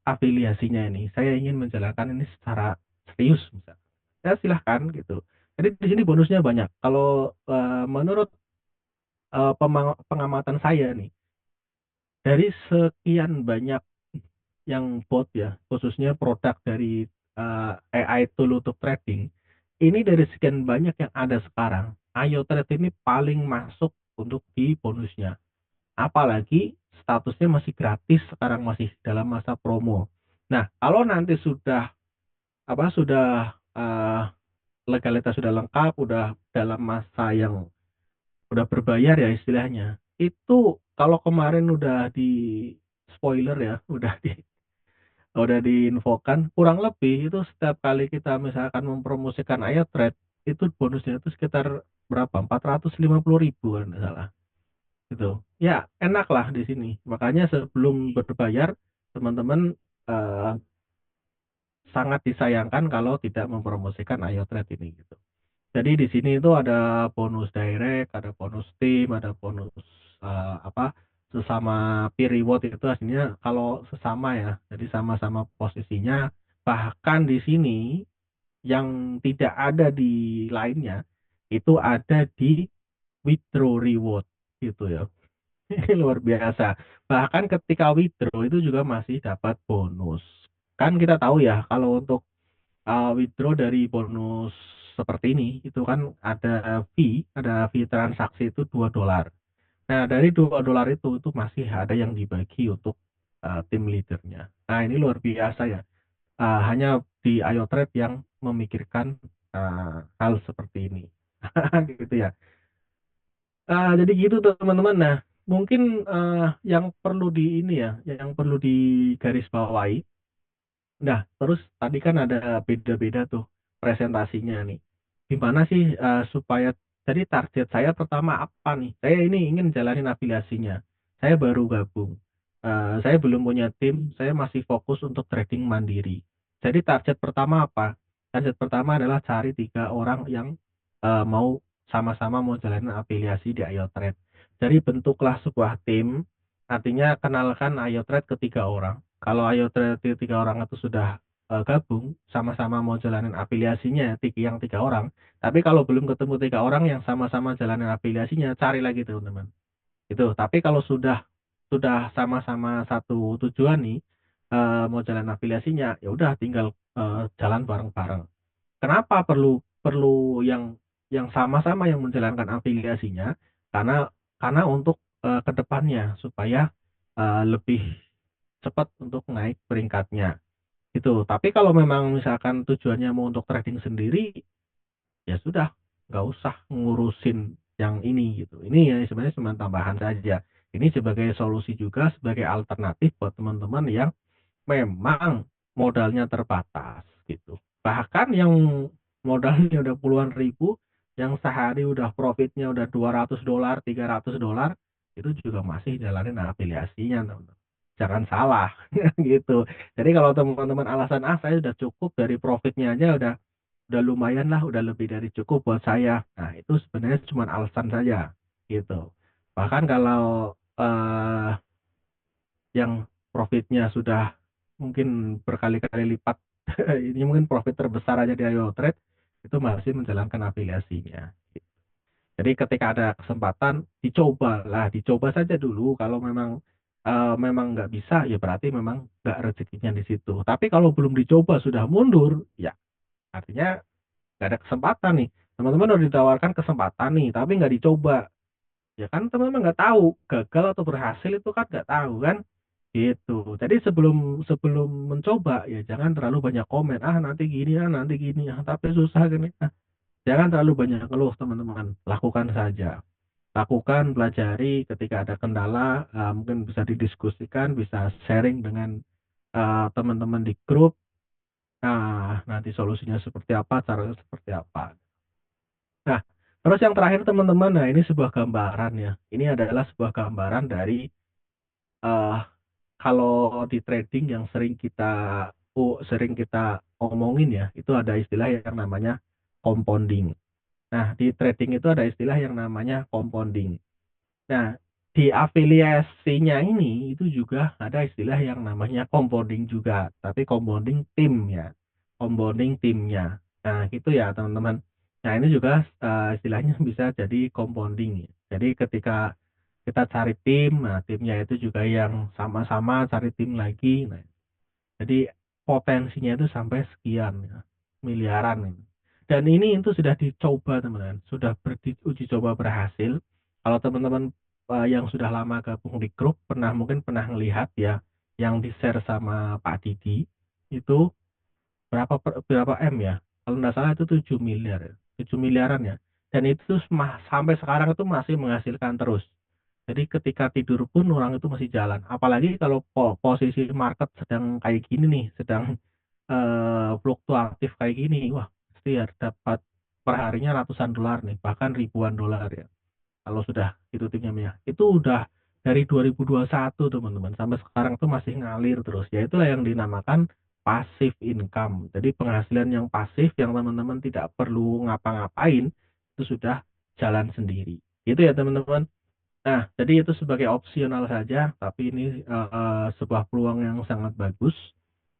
afiliasinya ini. Saya ingin menjalankan ini secara serius, misalnya. Ya silahkan gitu. Jadi di sini bonusnya banyak. Kalau menurut pengamatan saya nih, dari sekian banyak yang bot ya, khususnya produk dari AI tool untuk trading, ini dari sekian banyak yang ada sekarang, Ayo Trade ini paling masuk untuk di bonusnya. Apalagi statusnya masih gratis, sekarang masih dalam masa promo. Nah, kalau nanti sudah legalitas sudah lengkap, udah dalam masa yang udah berbayar ya istilahnya. Itu kalau kemarin udah di spoiler ya, udah diinfokan, kurang lebih itu setiap kali kita misalkan mempromosikan Ayo Trade, itu bonusnya itu sekitar berapa? 450.000 kan nggak salah. Gitu. Ya, enak lah di sini. Makanya sebelum berbayar, teman-teman eh, sangat disayangkan kalau tidak mempromosikan Ayo Trade ini gitu. Jadi di sini itu ada bonus direct, ada bonus tim, ada bonus apa sesama peer reward itu aslinya kalau sesama ya. Jadi sama-sama posisinya. Bahkan di sini yang tidak ada di lainnya itu ada di withdraw reward gitu ya. Ini luar biasa. Bahkan ketika withdraw itu juga masih dapat bonus. Kan kita tahu ya kalau untuk withdraw dari bonus seperti ini itu kan ada fee transaksi itu 2 dolar. Nah, dari 2 dolar itu masih ada yang dibagi untuk tim leadernya. Nah, ini luar biasa ya. Hanya di IoTrade yang memikirkan hal seperti ini. Gitu ya. Jadi gitu teman-teman. Nah, mungkin yang perlu di ini ya, yang perlu digarisbawahi. Nah, terus tadi kan ada beda-beda tuh presentasinya nih. Gimana sih supaya jadi target saya pertama apa nih? Saya ini ingin jalanin afiliasinya. Saya baru gabung. Saya belum punya tim, saya masih fokus untuk trading mandiri. Jadi target pertama apa? Target pertama adalah cari 3 orang yang mau sama-sama mau jalanin afiliasi di IoTrade. Jadi bentuklah sebuah tim, artinya kenalkan IoTrade ke 3 orang. Kalau ayo tiga orang itu sudah gabung sama-sama mau jalanin afiliasinya yang 3 orang. Tapi kalau belum ketemu 3 orang yang sama-sama jalanin afiliasinya, cari lagi teman-teman. Itu. Tapi kalau sudah sama-sama satu tujuan nih mau jalan afiliasinya, ya udah tinggal jalan bareng-bareng. Kenapa perlu perlu yang sama-sama yang menjalankan afiliasinya? Karena untuk kedepannya supaya lebih cepat untuk naik peringkatnya gitu. Tapi kalau memang misalkan tujuannya mau untuk trading sendiri, ya sudah, nggak usah ngurusin yang ini gitu. Ini ya sebenarnya cuma tambahan saja. Ini sebagai solusi juga, sebagai alternatif buat teman-teman yang memang modalnya terbatas gitu. Bahkan yang modalnya udah puluhan ribu, yang sehari udah profitnya udah $200, $300, itu juga masih jalanin afiliasinya, teman-teman. Jangan salah, gitu. Jadi kalau teman-teman alasan, ah saya udah cukup dari profitnya aja udah lumayan lah, udah lebih dari cukup buat saya. Nah, itu sebenarnya cuma alasan saja, gitu. Bahkan kalau yang profitnya sudah mungkin berkali-kali lipat, ini mungkin profit terbesar aja di IO Trade, itu masih menjalankan afiliasinya. Jadi ketika ada kesempatan, dicoba lah, dicoba saja dulu. Kalau memang nggak bisa, ya berarti memang nggak rezekinya di situ. Tapi kalau belum dicoba sudah mundur, ya artinya nggak ada kesempatan nih. Teman-teman udah ditawarkan kesempatan nih, tapi nggak dicoba. Ya kan teman-teman nggak tahu, gagal atau berhasil itu kan nggak tahu kan. Gitu. Jadi sebelum sebelum mencoba ya jangan terlalu banyak komen. Ah nanti gini, ah tapi susah gini. Ah, jangan terlalu banyak ngeluh teman-teman. Lakukan saja. Lakukan, pelajari ketika ada kendala, mungkin bisa didiskusikan, bisa sharing dengan teman-teman di grup. Nah, nanti solusinya seperti apa, caranya seperti apa. Nah, terus yang terakhir teman-teman, nah ini sebuah gambaran ya. Ini adalah sebuah gambaran dari eh, kalau di trading yang sering kita omongin ya, itu ada istilah yang namanya compounding. Nah, di trading itu ada istilah yang namanya compounding. Nah, di afiliasinya ini itu juga ada istilah yang namanya compounding juga, tapi compounding tim ya, compounding timnya. Nah, gitu ya teman-teman. Nah, ini juga istilahnya bisa jadi compounding. Jadi ketika kita cari tim, nah timnya itu juga yang sama-sama cari tim lagi. Nah, jadi potensinya itu sampai sekian ya, miliaran ini. Dan ini itu sudah dicoba teman-teman, sudah uji coba berhasil. Kalau teman-teman yang sudah lama gabung di grup mungkin pernah melihat ya yang di-share sama Pak Didi itu berapa M ya? Kalau nggak salah itu 7 miliar ya. 7 miliaran ya. Dan itu sampai sekarang itu masih menghasilkan terus. Jadi ketika tidur pun orang itu masih jalan. Apalagi kalau posisi market sedang kayak gini nih, sedang fluktuatif kayak gini, wah pasti ya dapat perharinya ratusan dolar nih, bahkan ribuan dolar ya. Kalau sudah itu timnya itu udah dari 2021 teman-teman sampai sekarang tuh masih ngalir terus. Ya itulah yang dinamakan passive income. Jadi penghasilan yang pasif yang teman-teman tidak perlu ngapa-ngapain itu sudah jalan sendiri. Itu ya teman-teman. Nah, jadi itu sebagai opsional saja, tapi ini sebuah peluang yang sangat bagus.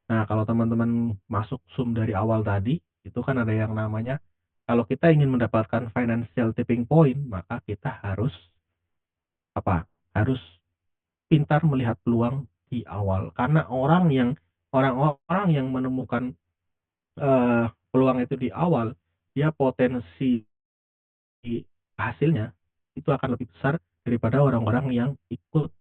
Nah, kalau teman-teman masuk Zoom dari awal tadi, itu kan ada yang namanya, kalau kita ingin mendapatkan financial tipping point, maka kita harus apa? Harus pintar melihat peluang di awal. Karena orang-orang yang menemukan peluang itu di awal, dia potensi hasilnya itu akan lebih besar daripada orang-orang yang ikut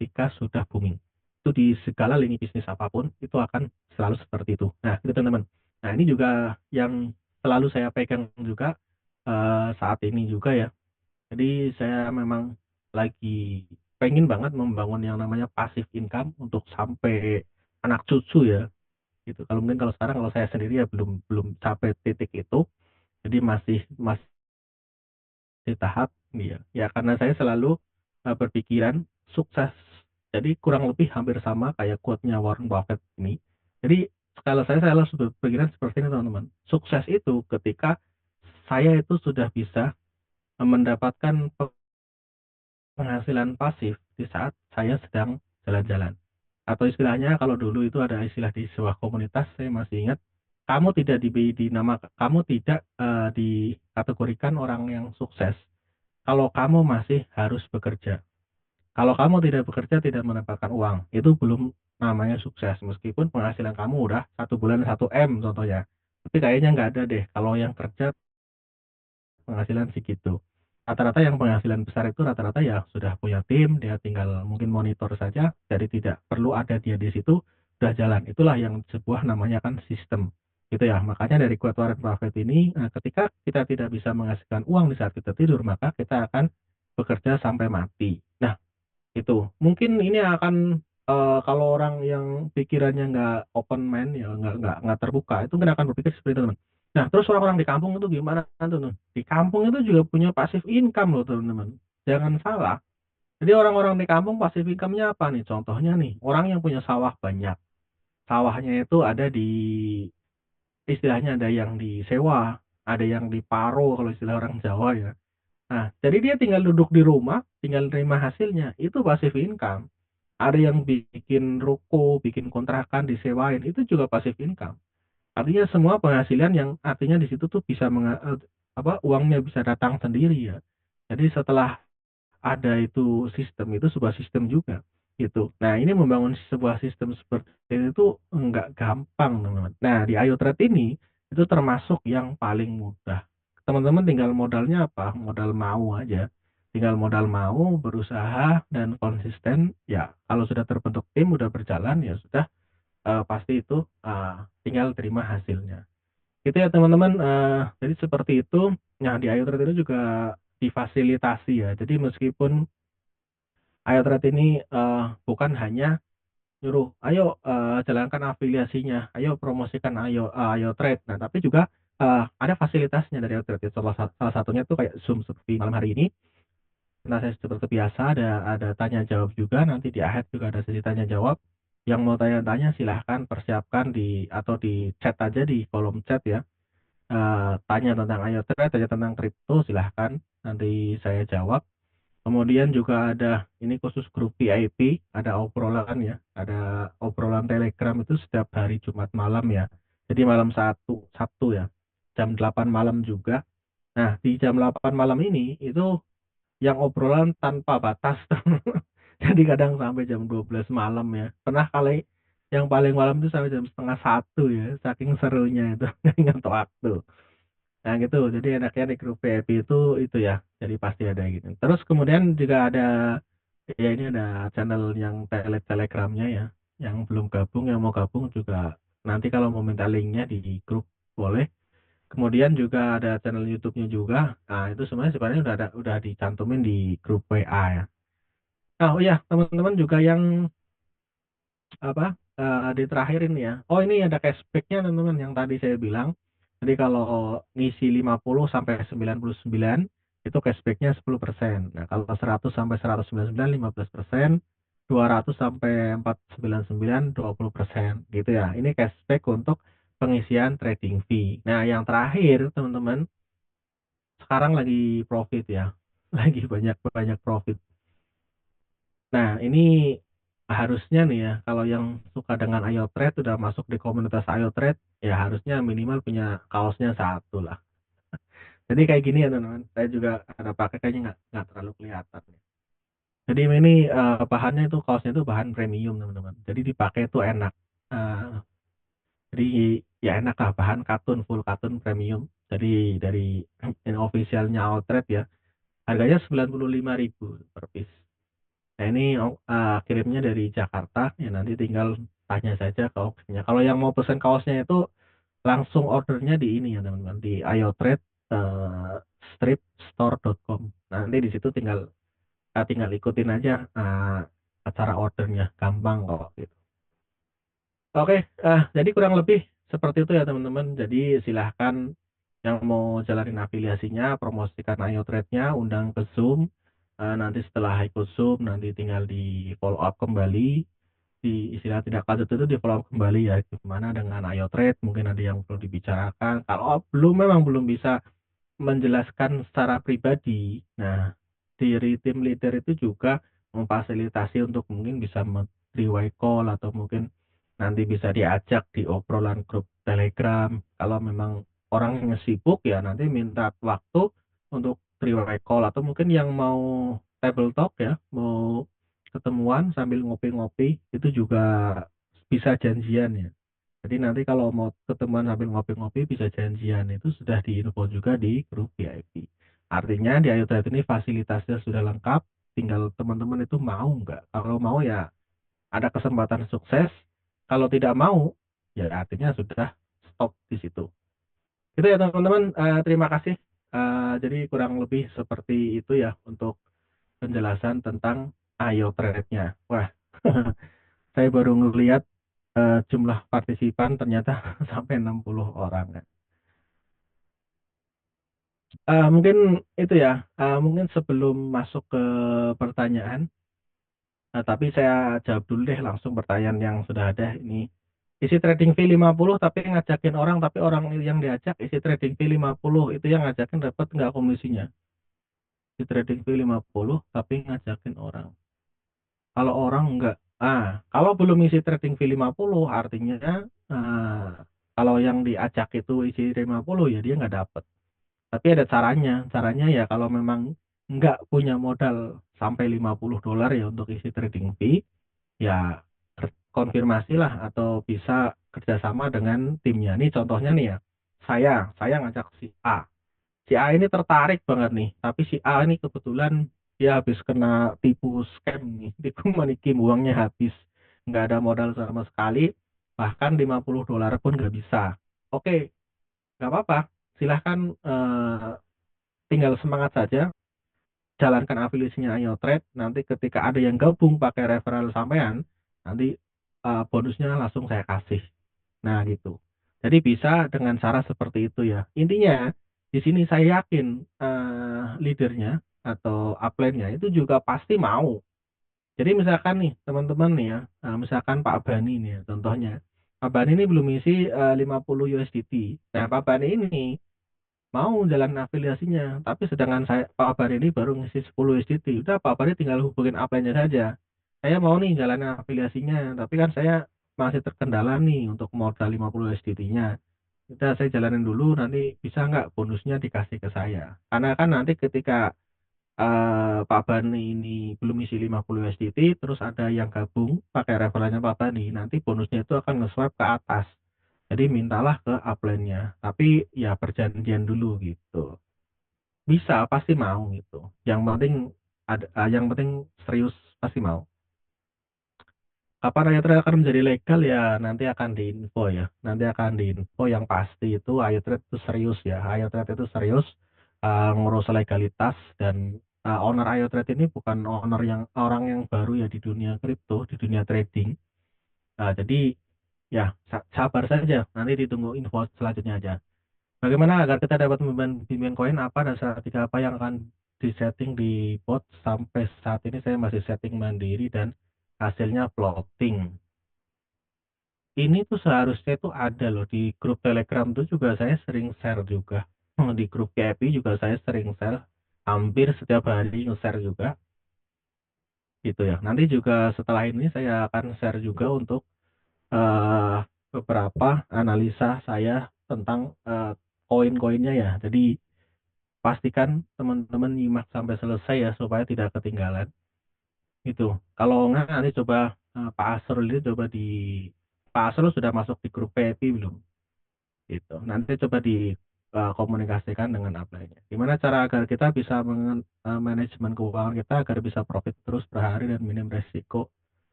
ketika sudah booming. Itu di segala lini bisnis apapun itu akan selalu seperti itu. Nah, itu teman-teman. Nah, ini juga yang selalu saya pegang juga saat ini juga ya. Jadi saya memang lagi pengen banget membangun yang namanya passive income untuk sampai anak cucu ya. Gitu. Kalau sekarang kalau saya sendiri ya belum belum sampai titik itu. Jadi masih di tahap ya. Ya karena saya selalu berpikiran sukses. Jadi kurang lebih hampir sama kayak quote-nya Warren Buffett ini. Jadi kalau saya selalu berpikiran seperti ini teman-teman. Sukses itu ketika saya itu sudah bisa mendapatkan penghasilan pasif di saat saya sedang jalan-jalan. Atau istilahnya kalau dulu itu ada istilah di sebuah komunitas saya masih ingat, kamu tidak dikategorikan orang yang sukses kalau kamu masih harus bekerja. Kalau kamu tidak bekerja tidak mendapatkan uang, itu belum namanya sukses meskipun penghasilan kamu udah 1 bulan 1 M contohnya. Tapi kayaknya nggak ada deh kalau yang kerja penghasilan segitu. Rata-rata yang penghasilan besar itu rata-rata ya sudah punya tim, dia tinggal mungkin monitor saja, jadi tidak perlu ada dia di situ, sudah jalan. Itulah yang sebuah namanya kan sistem. Gitu ya. Makanya dari quote Warren Buffett ini, ketika kita tidak bisa menghasilkan uang di saat kita tidur, maka kita akan bekerja sampai mati. Nah, Itu. Mungkin ini akan kalau orang yang pikirannya nggak open mind ya nggak terbuka itu nggak akan berpikir seperti itu teman. Nah terus orang-orang di kampung itu gimana tuh teman? Di kampung itu juga punya passive income loh teman-teman. Jangan salah. Jadi orang-orang di kampung passive income-nya apa nih? Contohnya nih orang yang punya sawah banyak. Sawahnya itu ada di istilahnya ada yang disewa, ada yang diparo kalau istilah orang Jawa ya. Nah, jadi dia tinggal duduk di rumah, tinggal terima hasilnya. Itu passive income. Ada yang bikin ruko, bikin kontrakan, disewain. Itu juga passive income. Artinya semua penghasilan yang artinya di situ tuh bisa uangnya bisa datang sendiri ya. Jadi setelah ada itu sistem, itu sebuah sistem juga gitu. Nah, ini membangun sebuah sistem seperti ini tuh nggak gampang, teman-teman. Nah, di Ayo Trade ini itu termasuk yang paling mudah. Teman-teman tinggal modalnya apa? Modal mau aja. Tinggal modal mau, berusaha dan konsisten. Ya, kalau sudah terbentuk tim, udah berjalan ya sudah pasti itu tinggal terima hasilnya. Itu ya teman-teman. Jadi seperti itu. Nah, di Ayo Trade itu juga difasilitasi ya. Jadi meskipun Ayo Trade ini bukan hanya nyuruh, ayo jalankan afiliasinya, ayo promosikan Ayo Trade. Nah, tapi juga ada fasilitasnya dari Ayo Trade. Salah satunya tuh kayak Zoom seperti malam hari ini. Nah, saya seperti biasa ada tanya jawab juga. Nanti di akhir juga ada sesi tanya jawab. Yang mau tanya-tanya silahkan persiapkan atau di chat aja di kolom chat ya. Tanya tentang Ayo Trade, tanya tentang kripto silahkan. Nanti saya jawab. Kemudian juga ada ini khusus grup VIP, ada obrolan ya, ada obrolan Telegram itu setiap hari Jumat malam ya. Jadi malam Sabtu ya, jam 8 malam juga. Nah, di jam 8 malam ini itu yang obrolan tanpa batas. Jadi kadang sampai jam 12 malam ya. Pernah kali yang paling malam itu sampai jam setengah satu ya, saking serunya itu, nggak ingat waktu. Nah gitu, jadi enaknya di grup VIP itu ya, jadi pasti ada gitu. Terus kemudian juga ada ya ini ada channel yang telegramnya ya, yang belum gabung, yang mau gabung juga nanti kalau mau minta linknya di grup boleh. Kemudian juga ada channel YouTube-nya juga. Nah itu sebenarnya sebenarnya udah dicantumin di grup WA ya. Nah oh ya teman-teman juga yang apa di terakhir ini ya. Oh ini ada cashbacknya teman-teman yang tadi saya bilang. Jadi kalau ngisi 50 sampai 99 itu cashbacknya 10%. Nah kalau 100 sampai 199 15%, 200 sampai 499 20% gitu ya. Ini cashback untuk pengisian trading fee. Nah yang terakhir teman-teman sekarang lagi profit ya. Lagi banyak profit. Nah, ini harusnya nih ya, kalau yang suka dengan Ayo Trade udah masuk di komunitas Ayo Trade, ya harusnya minimal punya kaosnya satu lah. Jadi kayak gini ya teman-teman, saya juga ada pakai kayaknya nggak terlalu kelihatan. Jadi ini bahannya itu kaosnya itu bahan premium teman-teman. Jadi dipakai itu enak. Eh, jadi ya enak lah bahan katun full katun premium. Jadi dari yang officialnya Ayo Trade ya, harganya 95.000 per piece. Nah ini kirimnya dari Jakarta, ya nanti tinggal tanya saja ke opsinya. Kalau yang mau pesan kaosnya itu langsung ordernya di ini ya teman-teman, di ayotrade stripstore.com. Nanti di situ tinggal ikutin aja acara ordernya, gampang kok gitu. Oke, jadi kurang lebih seperti itu ya teman-teman. Jadi silahkan yang mau jalanin afiliasinya, promosikan Ayo Trade-nya, undang ke Zoom. Nanti setelah ikut Zoom, nanti tinggal di follow up kembali. Di istilah tidak lanjut itu di follow up kembali ya. Gimana dengan Ayo Trade, mungkin ada yang perlu dibicarakan. Kalau memang belum bisa menjelaskan secara pribadi. Nah, dari tim leader itu juga memfasilitasi untuk mungkin bisa memberi white call atau mungkin nanti bisa diajak di obrolan grup Telegram. Kalau memang orang yang sibuk ya nanti minta waktu untuk three way call atau mungkin yang mau table talk ya, mau ketemuan sambil ngopi-ngopi itu juga bisa janjian ya. Jadi nanti kalau mau ketemuan sambil ngopi-ngopi bisa janjian itu sudah diinfo juga di grup VIP. Artinya di Ayu Trade ini fasilitasnya sudah lengkap, tinggal teman-teman itu mau nggak. Kalau mau ya ada kesempatan sukses. Kalau tidak mau ya artinya sudah stop di situ. Itu ya teman-teman. Terima kasih. Jadi kurang lebih seperti itu ya untuk penjelasan tentang Ayo Trade-nya. Wah, saya baru ngelihat jumlah partisipan ternyata sampai 60 orang. Mungkin itu ya, mungkin sebelum masuk ke pertanyaan, tapi saya jawab dulu deh langsung pertanyaan yang sudah ada ini. Isi trading fee 50 tapi ngajakin orang, tapi orang yang diajak isi trading fee 50 itu yang ngajakin dapat nggak komisinya? Isi trading fee 50 tapi ngajakin orang. Kalau orang nggak, kalau belum isi trading fee 50 artinya ah, kalau yang diajak itu isi 50 ya dia nggak dapat. Tapi ada caranya. Caranya ya kalau memang nggak punya modal sampai $50 ya untuk isi trading fee, ya konfirmasi lah atau bisa kerjasama dengan timnya. Nih contohnya nih ya, saya ngajak si A. Si A ini tertarik banget nih, tapi si A ini kebetulan dia habis kena tipu scam nih, tipu manikim uangnya habis, nggak ada modal sama sekali, bahkan $50 pun nggak bisa. Oke, nggak apa-apa, silahkan tinggal semangat saja, jalankan afiliasinya Ayo Trade. Nanti ketika ada yang gabung pakai referral sampean, nanti bonusnya langsung saya kasih. Nah, gitu. Jadi bisa dengan cara seperti itu ya. Intinya di sini saya yakin leadernya atau upline-nya itu juga pasti mau. Jadi misalkan nih teman-teman nih ya, misalkan Pak Bani nih ya, contohnya. Pak Bani ini belum isi 50 USDT. Nah, Pak Bani ini mau jalan afiliasinya, tapi sedangkan saya Pak Abar ini baru ngisi 10 SDT. Udah Pak Abar tinggal hubungin upline-nya saja. Saya mau nih jalan afiliasinya, tapi kan saya masih terkendala nih untuk modal 50 SDT-nya. Udah saya jalanin dulu, nanti bisa nggak bonusnya dikasih ke saya. Karena kan nanti ketika Pak Bani ini belum isi 50 SDT, terus ada yang gabung pakai referensinya Pak Bani, nanti bonusnya itu akan nge-swipe ke atas. Jadi mintalah ke upline-nya. Tapi ya perjanjian dulu gitu. Bisa, pasti mau gitu. Yang penting yang penting serius pasti mau. Kapan Ayo Trade akan menjadi legal ya nanti akan diinfo ya. Nanti akan diinfo yang pasti itu Ayo Trade itu serius ya. Ayo Trade itu serius ngurus legalitas dan owner Ayo Trade ini bukan owner yang orang yang baru ya di dunia kripto, di dunia trading. Jadi ya sabar saja. Nanti ditunggu info selanjutnya aja. Bagaimana agar kita dapat membimbing koin apa dan strategi apa yang akan disetting di bot sampai saat ini saya masih setting mandiri dan hasilnya floating. Ini tuh seharusnya tuh ada loh di grup Telegram tuh juga saya sering share juga. Di grup KPI juga saya sering share. Hampir setiap hari nge-share juga gitu ya. Nanti juga setelah ini saya akan share juga untuk eh, beberapa analisa saya tentang koin-koinnya ya. Jadi pastikan teman-teman nyimak sampai selesai ya supaya tidak ketinggalan itu. Kalau enggak nanti coba Pak Asrul itu coba di Pak Asrul sudah masuk di grup PEP belum gitu. Nanti coba di komunikasikan dengan upline-nya. Gimana cara agar kita bisa manajemen keuangan kita agar bisa profit terus per hari dan minim resiko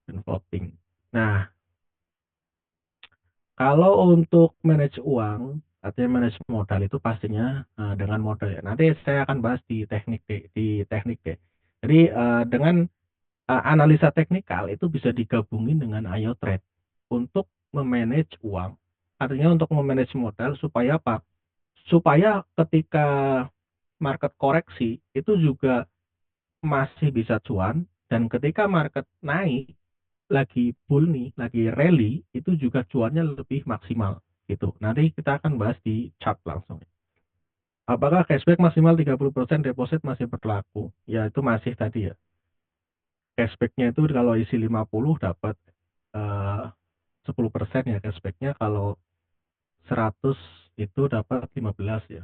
dan floating. Nah, kalau untuk manage uang, artinya manage modal itu pastinya dengan modal ya. Nanti saya akan bahas di teknik deh, di teknik deh. Jadi dengan analisa teknikal itu bisa digabungin dengan IO trade untuk memanage uang. Artinya untuk memanage modal supaya apa? Supaya ketika market koreksi itu juga masih bisa cuan dan ketika market naik lagi bull nih, lagi rally itu juga cuannya lebih maksimal gitu. Nanti kita akan bahas di chart langsung. Apakah cashback maksimal 30% deposit masih berlaku? Ya itu masih tadi ya. Cashbacknya itu kalau isi 50 dapat eh, 10% ya cashbacknya. Kalau 100 itu dapat 15 ya.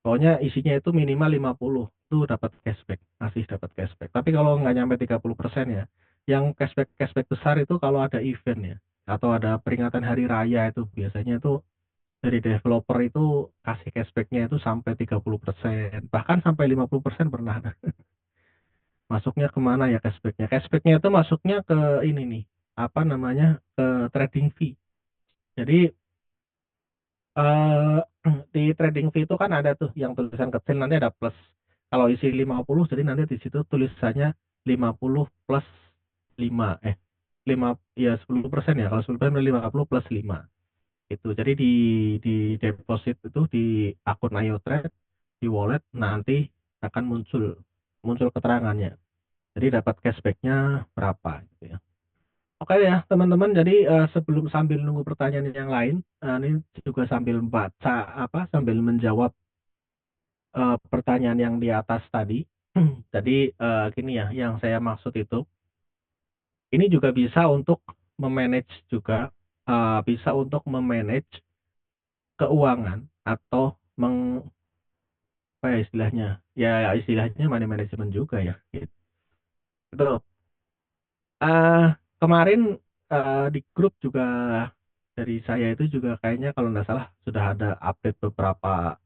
Pokoknya isinya itu minimal 50 itu dapat cashback, masih dapat cashback. Tapi kalau nggak nyampe 30% ya, yang cashback besar itu kalau ada event ya, atau ada peringatan hari raya itu biasanya itu dari developer itu kasih cashbacknya itu sampai 30%, bahkan sampai 50% pernah. Masuknya kemana ya cashbacknya? Cashbacknya itu masuknya ke ini nih, apa namanya, ke trading fee. Jadi eh di trading fee itu kan ada tuh yang tulisan kecil nanti ada plus. Kalau isi 50 jadi nanti di situ tulisannya 50 plus 5 5 ya 10% ya. Kalau 10% 50 plus 5 itu. Jadi di deposit itu di akun Ayo Trade di wallet nanti akan muncul muncul keterangannya. Jadi dapat cashbacknya berapa gitu ya. Oke ya teman-teman. Jadi sebelum sambil nunggu pertanyaan yang lain, ini juga sambil baca apa sambil menjawab pertanyaan yang di atas tadi. Jadi gini ya, yang saya maksud itu, ini juga bisa untuk memanage juga, bisa untuk memanage keuangan atau apa ya istilahnya, ya istilahnya money management juga ya. Gitu. Betul. Eh, Kemarin di grup juga dari saya itu juga kayaknya kalau nggak salah sudah ada update beberapa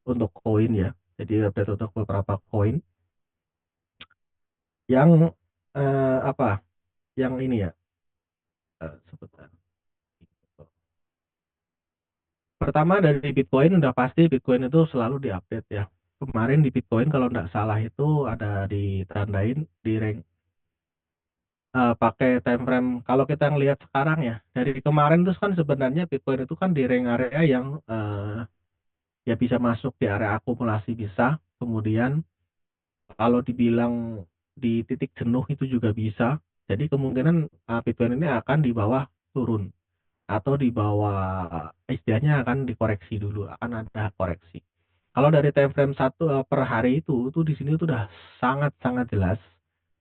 untuk koin ya. Jadi update untuk beberapa koin yang apa? Yang ini ya. Sebentar. Pertama dari Bitcoin udah pasti Bitcoin itu selalu diupdate ya. Kemarin di Bitcoin kalau nggak salah itu ada ditandain di rank pakai time frame. Kalau kita ngelihat sekarang ya, dari kemarin terus kan sebenarnya Bitcoin itu kan di rank area yang ya bisa masuk di area akumulasi bisa. Kemudian kalau dibilang di titik jenuh itu juga bisa. Jadi kemungkinan Bitcoin ini akan di bawah turun atau di bawah istilahnya akan dikoreksi dulu, akan ada koreksi. Kalau dari time frame satu per hari itu di sini tuh udah sangat-sangat jelas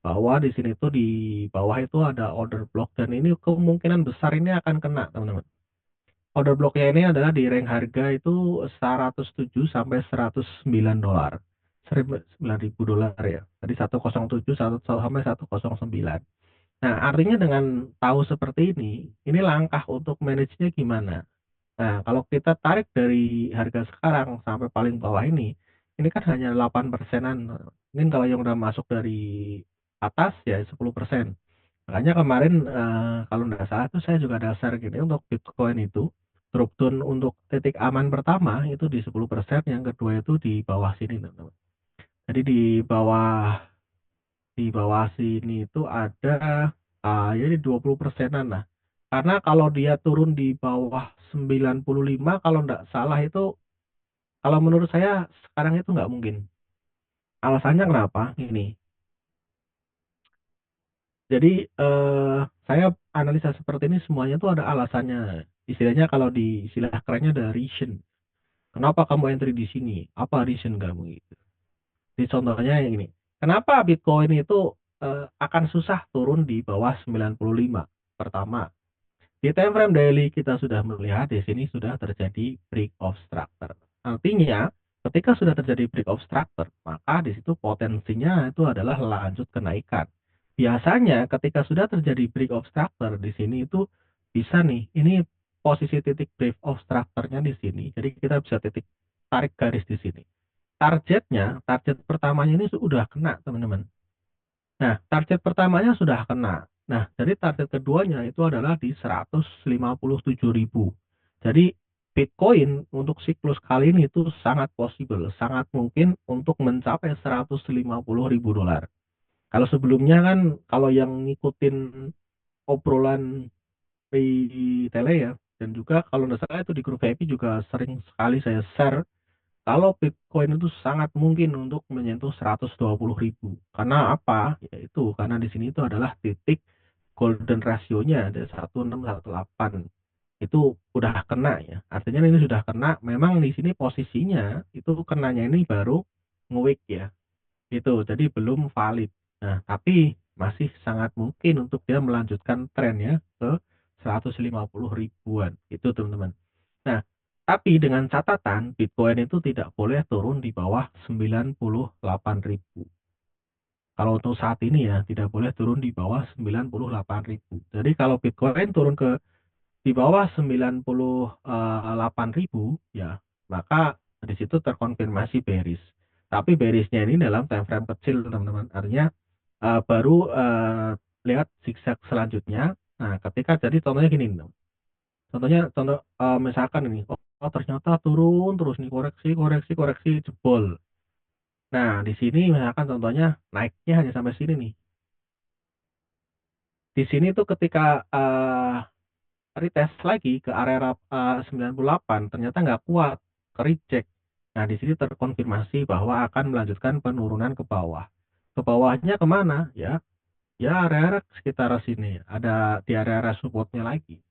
bahwa di sini tuh di bawah itu ada order block dan ini kemungkinan besar ini akan kena teman-teman. Order blocknya ini adalah di rank harga itu 107 sampai 109 dolar. 9.000 dolar ya. Tadi 107 sampai 109. Nah, artinya dengan tahu seperti ini langkah untuk manage-nya gimana? Nah, kalau kita tarik dari harga sekarang sampai paling bawah ini kan hanya 8 persenan. Mungkin kalau yang udah masuk dari atas ya 10%. Makanya kemarin kalau nggak salah tuh saya juga ada share gini untuk Bitcoin itu drop down untuk titik aman pertama itu di 10%, yang kedua itu di bawah sini teman-teman. Jadi di bawah sini itu ada jadi 20 persenan lah. Karena kalau dia turun di bawah 95 kalau nggak salah itu, kalau menurut saya sekarang itu nggak mungkin. Alasannya kenapa? Ini. Jadi saya analisa seperti ini semuanya tuh ada alasannya. Istilahnya kalau di istilah kerennya ada reason. Kenapa kamu entry di sini? Apa reason kamu gitu? Di contohnya yang ini. Kenapa Bitcoin itu akan susah turun di bawah 95? Pertama, di time frame daily kita sudah melihat di sini sudah terjadi break of structure. Artinya, ketika sudah terjadi break of structure, maka di situ potensinya itu adalah lanjut kenaikan. Biasanya ketika sudah terjadi break of structure di sini itu bisa nih, ini posisi titik break of structure-nya di sini. Jadi kita bisa titik tarik garis di sini. Target pertamanya ini sudah kena, teman-teman. Nah, target pertamanya sudah kena. Nah, jadi target keduanya itu adalah di 157.000. Jadi Bitcoin untuk siklus kali ini itu sangat possible, sangat mungkin untuk mencapai 150.000 dolar. Kalau sebelumnya kan, kalau yang ngikutin obrolan di tele ya, dan juga kalau nggak salah itu di grup VIP juga sering sekali saya share kalau Bitcoin itu sangat mungkin untuk menyentuh 120.000. Karena apa? Yaitu karena di sini itu adalah titik golden ratio-nya ada 1618. Itu udah kena ya. Artinya ini sudah kena. Memang di sini posisinya itu kenanya ini baru nge-weak ya. Itu jadi belum valid. Nah, tapi masih sangat mungkin untuk dia melanjutkan trennya ke 150 ribuan. Itu teman-teman. Nah, tapi dengan catatan Bitcoin itu tidak boleh turun di bawah 98.000. Kalau untuk saat ini ya, tidak boleh turun di bawah 98.000. Jadi kalau Bitcoin turun ke di bawah 98.000 ya, maka di situ terkonfirmasi bearish. Tapi bearishnya ini dalam time frame kecil, teman-teman. Artinya baru lihat zigzag selanjutnya. Nah, ketika jadi contohnya gini, contohnya contoh misalkan ini, oh ternyata turun terus nih, koreksi koreksi koreksi jebol. Nah, di sini misalkan contohnya naiknya hanya sampai sini nih. Di sini tuh ketika retest lagi ke area 98 ternyata nggak kuat, ke reject. Nah, di sini terkonfirmasi bahwa akan melanjutkan penurunan ke bawah. Ke bawahnya kemana? Ya, ya area-area sekitar sini, ada di area-area supportnya lagi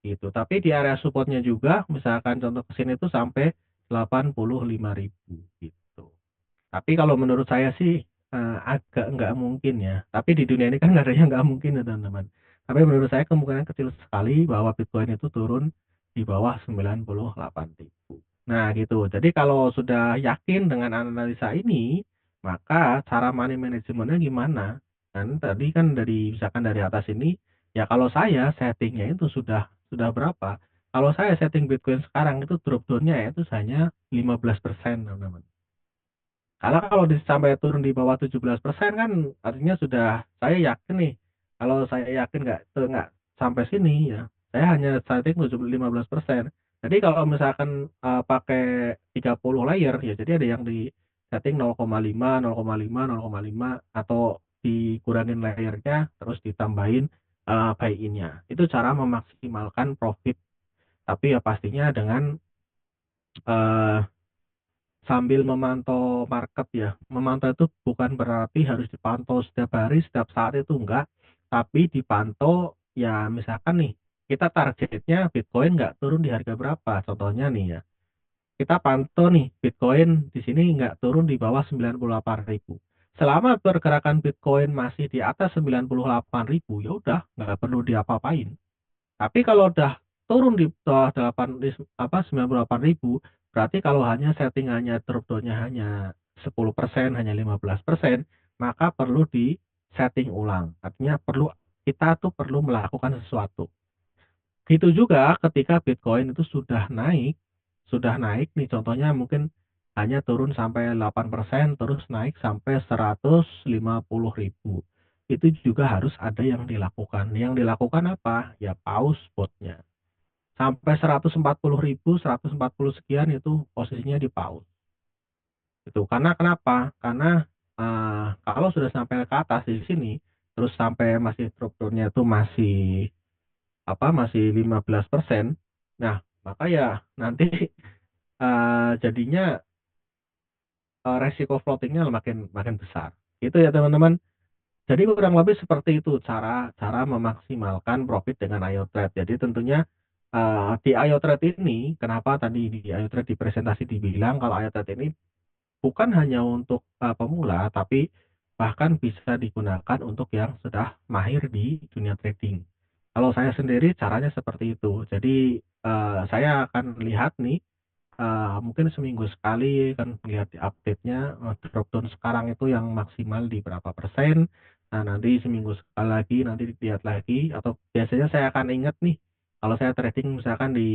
gitu. Tapi di area supportnya juga, misalkan contoh ke sini tuh sampai 85.000 gitu. Tapi kalau menurut saya sih agak nggak mungkin ya. Tapi di dunia ini kan nggak ada yang nggak mungkin ya teman-teman. Tapi menurut saya kemungkinan kecil sekali bahwa Bitcoin itu turun di bawah 98.000. Nah gitu. Jadi kalau sudah yakin dengan analisa ini, maka cara money managementnya gimana? Kan tadi kan dari misalkan dari atas ini, ya kalau saya settingnya itu sudah berapa? Kalau saya setting Bitcoin sekarang itu drop down-nya itu hanya 15% teman-teman. Karena kalau sampai turun di bawah 17% kan artinya sudah saya yakin nih, kalau saya yakin nggak sampai sini ya, saya hanya setting 15%. Jadi kalau misalkan pakai 30 layer ya jadi ada yang di setting 0,5, 0,5, 0,5 atau dikurangin layernya terus ditambahin buy in-nya. Itu cara memaksimalkan profit. Tapi ya pastinya dengan eh, sambil memantau market ya. Memantau itu bukan berarti harus dipantau setiap hari, setiap saat itu enggak. Tapi dipantau ya misalkan nih, kita targetnya Bitcoin nggak turun di harga berapa. Contohnya nih ya, kita pantau nih Bitcoin di sini nggak turun di bawah 98.000. Selama pergerakan Bitcoin masih di atas 98.000, ya udah nggak perlu diapa-apain. Tapi kalau udah turun di bawah 98.000, berarti kalau hanya settingannya drop down-nya hanya 10%, hanya 15%, maka perlu di setting ulang. Artinya kita tuh perlu melakukan sesuatu. Gitu juga ketika Bitcoin itu sudah naik nih contohnya mungkin hanya turun sampai 8%, terus naik sampai 150.000. Itu juga harus ada yang dilakukan. Yang dilakukan apa? Ya pause spotnya. Sampai 140.000, 140 sekian itu posisinya di pause. Itu karena kenapa? Karena kalau sudah sampai ke atas di sini, terus sampai masih drop down-nya itu masih 15%. Nah, maka ya nanti jadinya resiko floatingnya makin makin besar. Itu ya teman-teman. Jadi kurang lebih seperti itu cara cara memaksimalkan profit dengan IO Trade. Jadi tentunya di IO Trade ini, kenapa tadi di IO Trade di presentasi dibilang kalau IO Trade ini bukan hanya untuk pemula, tapi bahkan bisa digunakan untuk yang sudah mahir di dunia trading. Kalau saya sendiri caranya seperti itu. Jadi saya akan lihat nih mungkin seminggu sekali kan lihat di update-nya drop down sekarang itu yang maksimal di berapa persen. Nah, nanti seminggu sekali lagi nanti lihat lagi atau biasanya saya akan ingat nih kalau saya trading misalkan di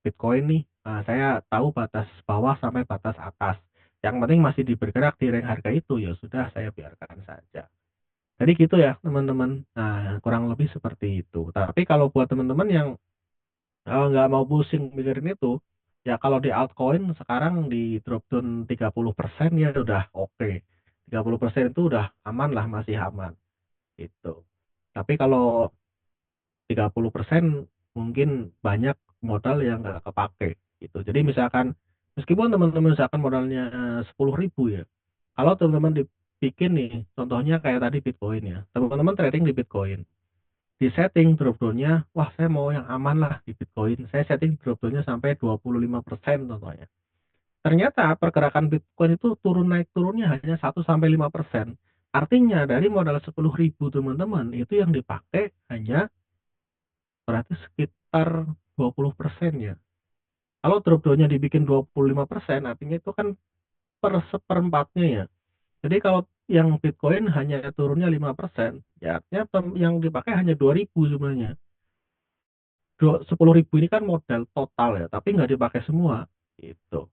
Bitcoin nih, saya tahu batas bawah sampai batas atas. Yang penting masih bergerak di rank harga itu ya sudah saya biarkan saja. Jadi gitu ya teman-teman. Nah, kurang lebih seperti itu. Tapi kalau buat teman-teman yang nggak mau pusing mikirin itu, ya kalau di altcoin sekarang di drop down 30% ya udah oke. 30% itu udah aman lah, masih aman gitu. Tapi kalau 30% mungkin banyak modal yang nggak kepake gitu. Jadi misalkan meskipun teman-teman misalkan modalnya 10.000 ya, kalau teman-teman dibikin nih, contohnya kayak tadi Bitcoin ya, teman-teman trading di Bitcoin, di setting drop down-nya, wah saya mau yang aman lah di Bitcoin. Saya setting drop down-nya sampai 25% contohnya. Ternyata pergerakan Bitcoin itu turun naik turunnya hanya 1 sampai 5%. Artinya dari modal 10.000 teman-teman itu yang dipakai hanya berarti sekitar 20% ya. Kalau drop down-nya dibikin 25%, artinya itu kan per seperempatnya ya. Jadi kalau yang Bitcoin hanya turunnya 5%, ya artinya yang dipakai hanya 2.000 sebenarnya. 10.000 ini kan modal total ya, tapi nggak dipakai semua. Itu.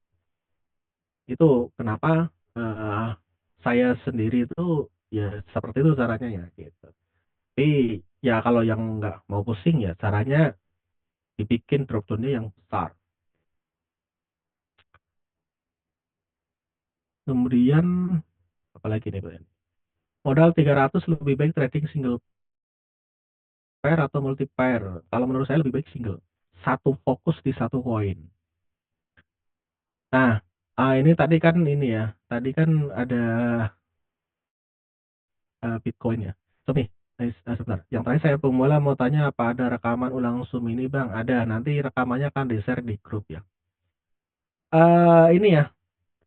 Itu kenapa eh, saya sendiri itu ya seperti itu caranya ya gitu. Tapi ya kalau yang nggak mau pusing ya caranya dibikin drop down-nya yang besar. Kemudian apalagi nih Pak? Modal 300 lebih baik trading single pair atau multi pair? Kalau menurut saya lebih baik single. Satu fokus di satu koin. Nah, ini tadi kan ini ya. Tadi kan ada Bitcoin ya. So nih, sebentar. Yang tadi saya pemula mau tanya apa ada rekaman ulang Zoom ini Bang? Ada. Nanti rekamannya kan di-share di grup ya. Ini ya.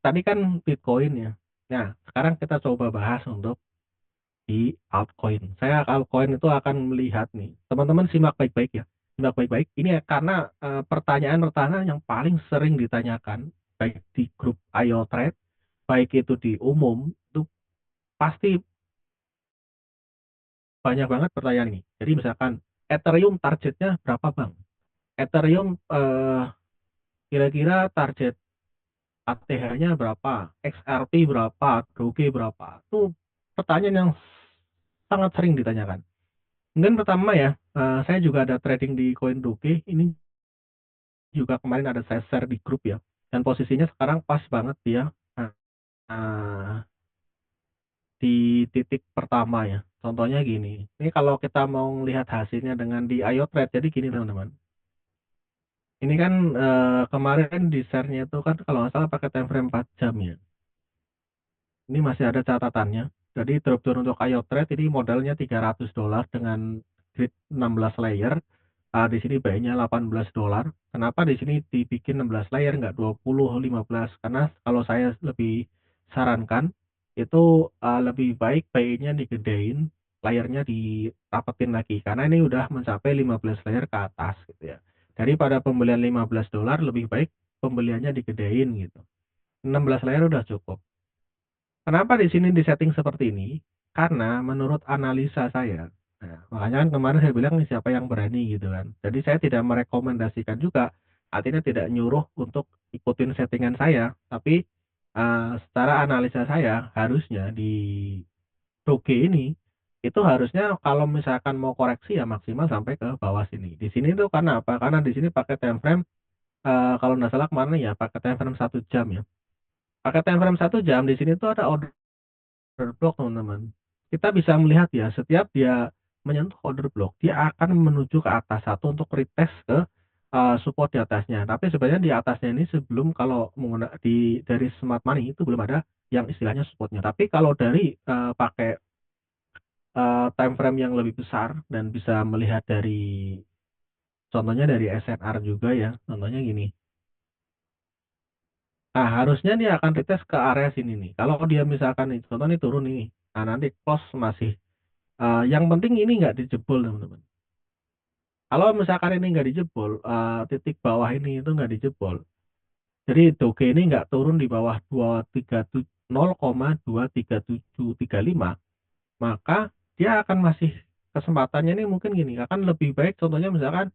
Tadi kan Bitcoin ya. Nah, sekarang kita coba bahas untuk di altcoin. Saya altcoin itu akan melihat nih. Teman-teman simak baik-baik ya. Simak baik-baik. Ini ya karena pertanyaan-pertanyaan yang paling sering ditanyakan baik di grup Ayo Trade, baik itu di umum, itu pasti banyak banget pertanyaan ini. Jadi misalkan Ethereum targetnya berapa Bang? Ethereum kira-kira target ATH-nya berapa? XRP berapa? Doge berapa? Itu pertanyaan yang sangat sering ditanyakan. Mungkin pertama ya, saya juga ada trading di koin Doge. Ini juga kemarin ada saya share di grup ya. Dan posisinya sekarang pas banget dia uh, di titik pertama ya. Contohnya gini. Ini kalau kita mau lihat hasilnya dengan di Ayo Trade, jadi gini teman-teman. Ini kan kemarin di share-nya itu kan kalau nggak salah pakai time frame 4 jam ya. Ini masih ada catatannya. Jadi drop-down untuk Ayo Trade ini modalnya $300 dengan grid 16 layer. Di sini buy-nya $18. Kenapa di sini dibikin 16 layer nggak 20, 15? Karena kalau saya lebih sarankan itu lebih baik buy-nya digedein, layernya dirapetin lagi. Karena ini udah mencapai 15 layer ke atas gitu ya. Daripada pembelian $15 lebih baik pembeliannya digedein gitu. 16 layer udah cukup. Kenapa di sini disetting seperti ini? Karena menurut analisa saya, nah, makanya kan kemarin saya bilang nih siapa yang berani gitu kan. Jadi saya tidak merekomendasikan juga, artinya tidak nyuruh untuk ikutin settingan saya, tapi secara analisa saya harusnya di Doge ini itu harusnya kalau misalkan mau koreksi ya maksimal sampai ke bawah sini. Di sini tuh karena apa? Karena di sini pakai time frame kalau nggak salah kemarin ya pakai time frame 1 jam ya. Pakai time frame 1 jam di sini tuh ada order block teman-teman. Kita bisa melihat ya, setiap dia menyentuh order block, dia akan menuju ke atas satu untuk retest ke support di atasnya. Tapi sebenarnya di atasnya ini sebelum kalau menggunakan dari smart money itu belum ada yang istilahnya supportnya. Tapi kalau dari pakai time frame yang lebih besar dan bisa melihat dari contohnya dari SNR juga ya, contohnya gini. Nah, harusnya dia akan retest ke area sini nih. Kalau dia misalkan nih, contoh nih turun ini, nah nanti close masih. Yang penting ini nggak dijebol teman-teman. Kalau misalkan ini nggak dijebol, titik bawah ini itu nggak dijebol. Jadi Doge ini nggak turun di bawah 0,23735, maka dia akan masih kesempatannya ini mungkin gini, akan lebih baik contohnya misalkan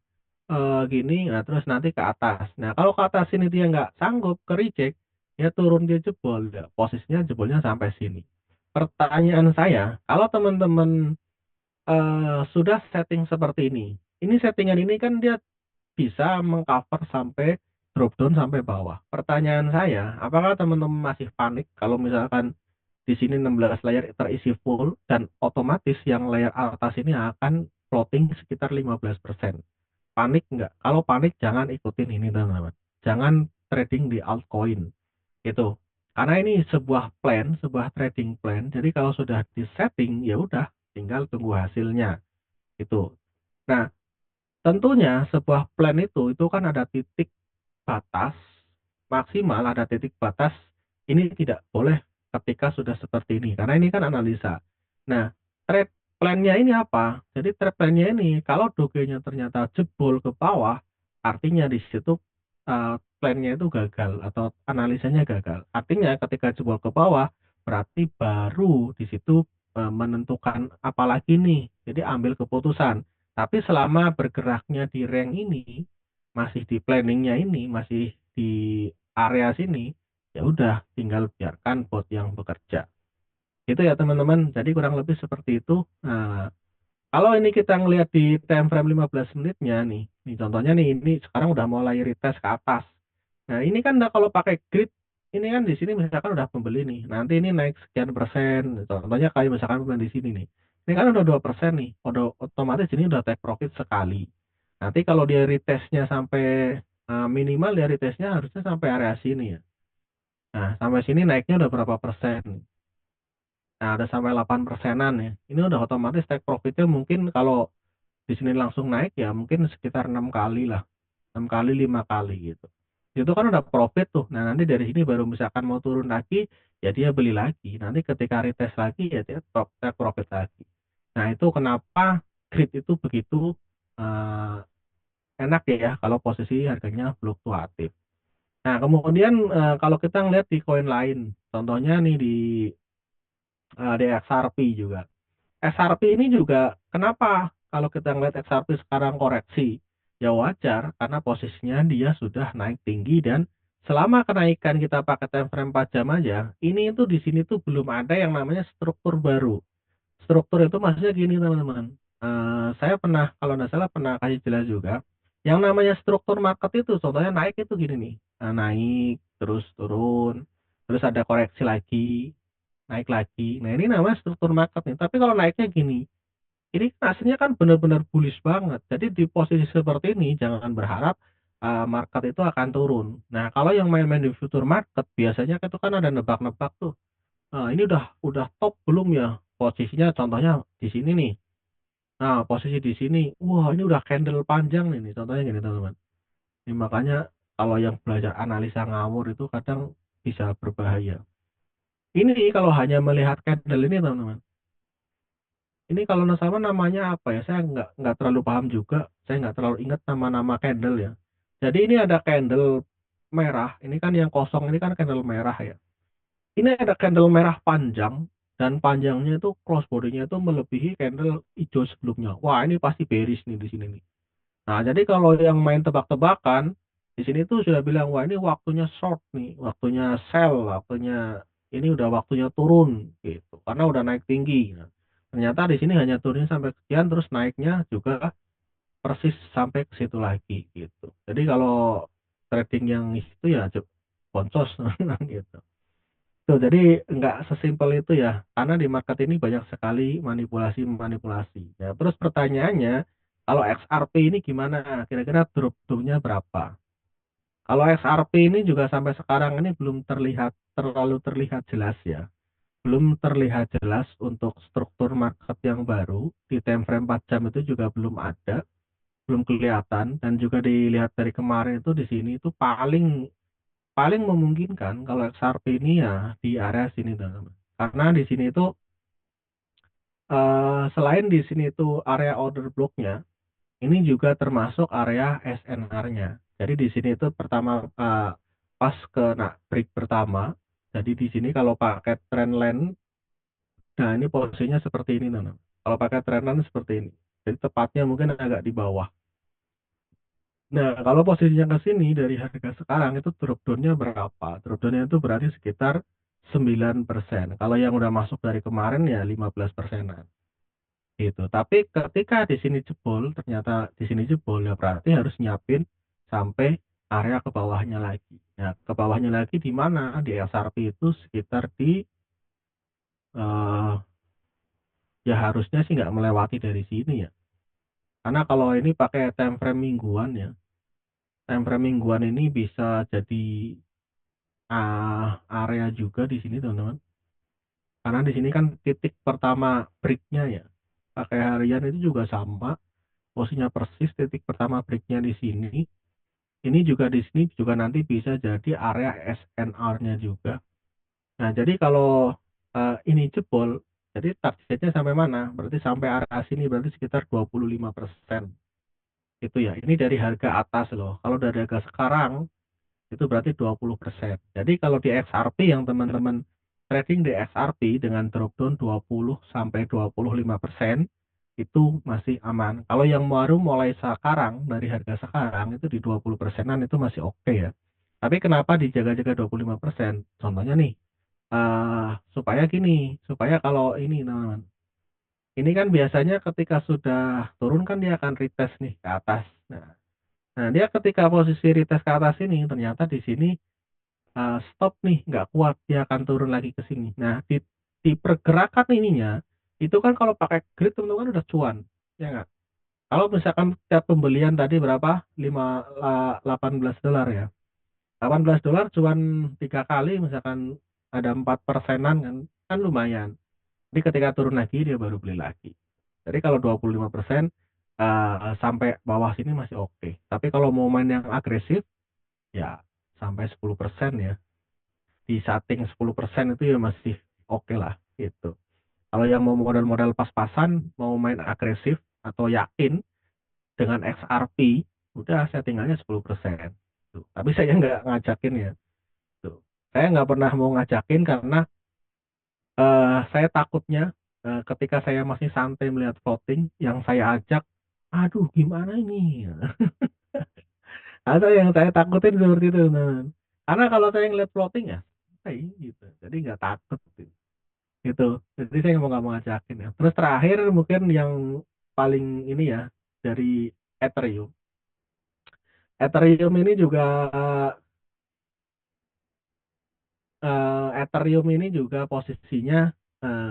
gini, nah terus nanti ke atas. Nah kalau ke atas ini dia nggak sanggup ke reject, dia turun dia jebol, ya, posisinya jebolnya sampai sini. Pertanyaan saya, kalau teman-teman sudah setting seperti ini. Ini settingan ini kan dia bisa mengcover sampai drop down sampai bawah. Pertanyaan saya, apakah teman-teman masih panik kalau misalkan di sini 16 layer terisi full dan otomatis yang layer atas ini akan floating sekitar 15%. Panik nggak? Kalau panik jangan ikutin ini teman-teman. Jangan trading di altcoin itu. Karena ini sebuah plan, sebuah trading plan. Jadi kalau sudah di setting ya udah tinggal tunggu hasilnya itu. Nah, tentunya sebuah plan itu kan ada titik batas maksimal, ada titik batas ini tidak boleh ketika sudah seperti ini karena ini kan analisa. Nah, trade plan-nya ini apa? Jadi trade plan-nya ini kalau dogenya ternyata jebol ke bawah, artinya di situ plan-nya itu gagal atau analisanya gagal. Artinya ketika jebol ke bawah berarti baru di situ menentukan apa lagi nih. Jadi ambil keputusan. Tapi selama bergeraknya di rank ini, masih di planningnya ini, masih di area sini, ya udah tinggal biarkan bot yang bekerja. Itu ya teman-teman. Jadi kurang lebih seperti itu. Nah, kalau ini kita ngelihat di time frame 15 menitnya nih, nih contohnya nih ini sekarang udah mulai retest ke atas. Nah, ini kan kalau pakai grid ini kan di sini misalkan udah pembeli nih. Nanti ini naik sekian persen. Contohnya kayak misalkan pembeli di sini nih. Ini kan udah 2% nih, udah otomatis ini udah take profit sekali. Nanti kalau dia retestnya sampai minimal dia retestnya harusnya sampai area sini ya. Nah, sampai sini naiknya udah berapa persen? Nah, ada sampai 8 persenan ya. Ini udah otomatis take profitnya mungkin kalau di sini langsung naik ya mungkin sekitar 6 kali lah. 6 kali, 5 kali gitu. Itu kan udah profit tuh. Nah, nanti dari sini baru misalkan mau turun lagi, ya dia beli lagi. Nanti ketika retest lagi ya dia take profit lagi. Nah, itu kenapa grid itu begitu eh, enak ya kalau posisi harganya fluktuatif. Nah, kemudian kalau kita ngeliat di koin lain, contohnya nih di XRP juga. XRP ini juga kenapa kalau kita ngeliat XRP sekarang koreksi? Ya wajar karena posisinya dia sudah naik tinggi dan selama kenaikan kita pakai time frame 4 jam aja, ini tuh di sini tuh belum ada yang namanya struktur baru. Struktur itu maksudnya gini teman-teman. Saya pernah kalau nggak salah pernah kasih jelas juga. Yang namanya struktur market itu contohnya naik itu gini nih. Naik terus turun, terus ada koreksi lagi, naik lagi. Nah, ini namanya struktur market nih. Tapi kalau naiknya gini, ini kan aslinya kan benar-benar bullish banget. Jadi di posisi seperti ini jangan berharap market itu akan turun. Nah, kalau yang main-main di future market biasanya itu kan ada nebak-nebak tuh. Ini udah top belum ya? Posisinya contohnya di sini nih. Nah, posisi di sini. Wah, ini udah candle panjang nih, contohnya gini, teman-teman. Ini makanya kalau yang belajar analisa ngawur itu kadang bisa berbahaya. Ini kalau hanya melihat candle ini, teman-teman. Ini kalau sama namanya apa ya? Saya nggak terlalu paham juga. Saya nggak terlalu ingat nama-nama candle ya. Jadi ini ada candle merah. Ini kan yang kosong ini kan candle merah ya. Ini ada candle merah panjang dan panjangnya itu cross body-nya itu melebihi candle hijau sebelumnya. Wah, ini pasti bearish nih di sini nih. Nah, jadi kalau yang main tebak-tebakan di sini tuh sudah bilang wah ini waktunya short nih, waktunya sell, waktunya ini udah waktunya turun gitu. Karena udah naik tinggi. Nah, ternyata di sini hanya turunnya sampai sekian terus naiknya juga persis sampai ke situ lagi gitu. Jadi kalau trading yang itu ya boncos gitu. Tuh, jadi nggak sesimpel itu ya, karena di market ini banyak sekali manipulasi-manipulasi. Ya, terus pertanyaannya, kalau XRP ini gimana? Kira-kira drop-nya berapa? Kalau XRP ini juga sampai sekarang ini belum terlalu terlihat jelas ya. Belum terlihat jelas untuk struktur market yang baru di time frame 4 jam itu juga belum ada, belum kelihatan dan juga dilihat dari kemarin itu di sini itu paling paling memungkinkan kalau XRP ini ya di area sini teman-teman. Karena di sini itu selain di sini itu area order blocknya, ini juga termasuk area SNR-nya. Jadi di sini itu pertama pas ke break pertama. Jadi di sini kalau pakai trendline, nah ini posisinya seperti ini teman-teman. Kalau pakai trendline seperti ini. Jadi tepatnya mungkin agak di bawah. Nah, kalau posisinya ke sini dari harga sekarang itu drop down-nya berapa? Drop down-nya itu berarti sekitar 9%. Kalau yang udah masuk dari kemarin ya 15%-an. Gitu. Tapi ketika di sini jebol, ternyata di sini jebol ya berarti harus nyiapin sampai area ke bawahnya lagi. Nah, ke bawahnya lagi di mana? Di SRP itu sekitar di eh, ya harusnya sih nggak melewati dari sini ya. Karena kalau ini pakai time frame mingguan ya. Time frame mingguan ini bisa jadi area juga di sini teman-teman. Karena di sini kan titik pertama breaknya ya. Pakai harian itu juga sama. Posisinya persis titik pertama breaknya di sini. Ini juga di sini juga nanti bisa jadi area SNR-nya juga. Nah, jadi kalau ini jebol, jadi targetnya sampai mana? Berarti sampai area sini berarti sekitar 25%. Itu ya. Ini dari harga atas loh. Kalau dari harga sekarang itu berarti 20%. Jadi kalau di XRP yang teman-teman trading di XRP dengan dropdown 20 sampai 25% itu masih aman. Kalau yang baru mulai sekarang dari harga sekarang itu di 20 persenan itu masih oke ya. Tapi kenapa dijaga-jaga 25%? Contohnya nih, supaya gini, supaya kalau ini teman-teman, ini kan biasanya ketika sudah turun kan dia akan retest nih ke atas. Nah, dia ketika posisi retest ke atas ini ternyata di sini stop nih, nggak kuat, dia akan turun lagi ke sini. Nah, di pergerakan ininya, Itu kan kalau pakai grid teman-teman udah cuan, ya nggak? Kalau misalkan setiap pembelian tadi berapa? 18 dolar ya. 18 dolar cuan 3 kali, misalkan ada 4%-an kan, kan lumayan. Jadi ketika turun lagi dia baru beli lagi. Jadi kalau 25% sampai bawah sini masih oke. Tapi kalau mau main yang agresif ya sampai 10% ya. Di setting 10% itu ya masih oke lah gitu. Kalau yang mau modal-modal pas-pasan, mau main agresif atau yakin dengan XRP, udah settingannya 10%. Tuh. Tapi saya nggak ngajakin ya. Tuh. Saya nggak pernah mau ngajakin karena saya takutnya ketika saya masih santai melihat floating, yang saya ajak, aduh gimana ini? Ada yang saya takutin seperti itu, teman. Karena kalau saya ngeliat floating ya, gitu. Jadi nggak takut gitu. Jadi saya nggak mau ngajakin ya. Terus terakhir mungkin yang paling ini ya dari Ethereum. Ethereum ini juga Ethereum ini juga posisinya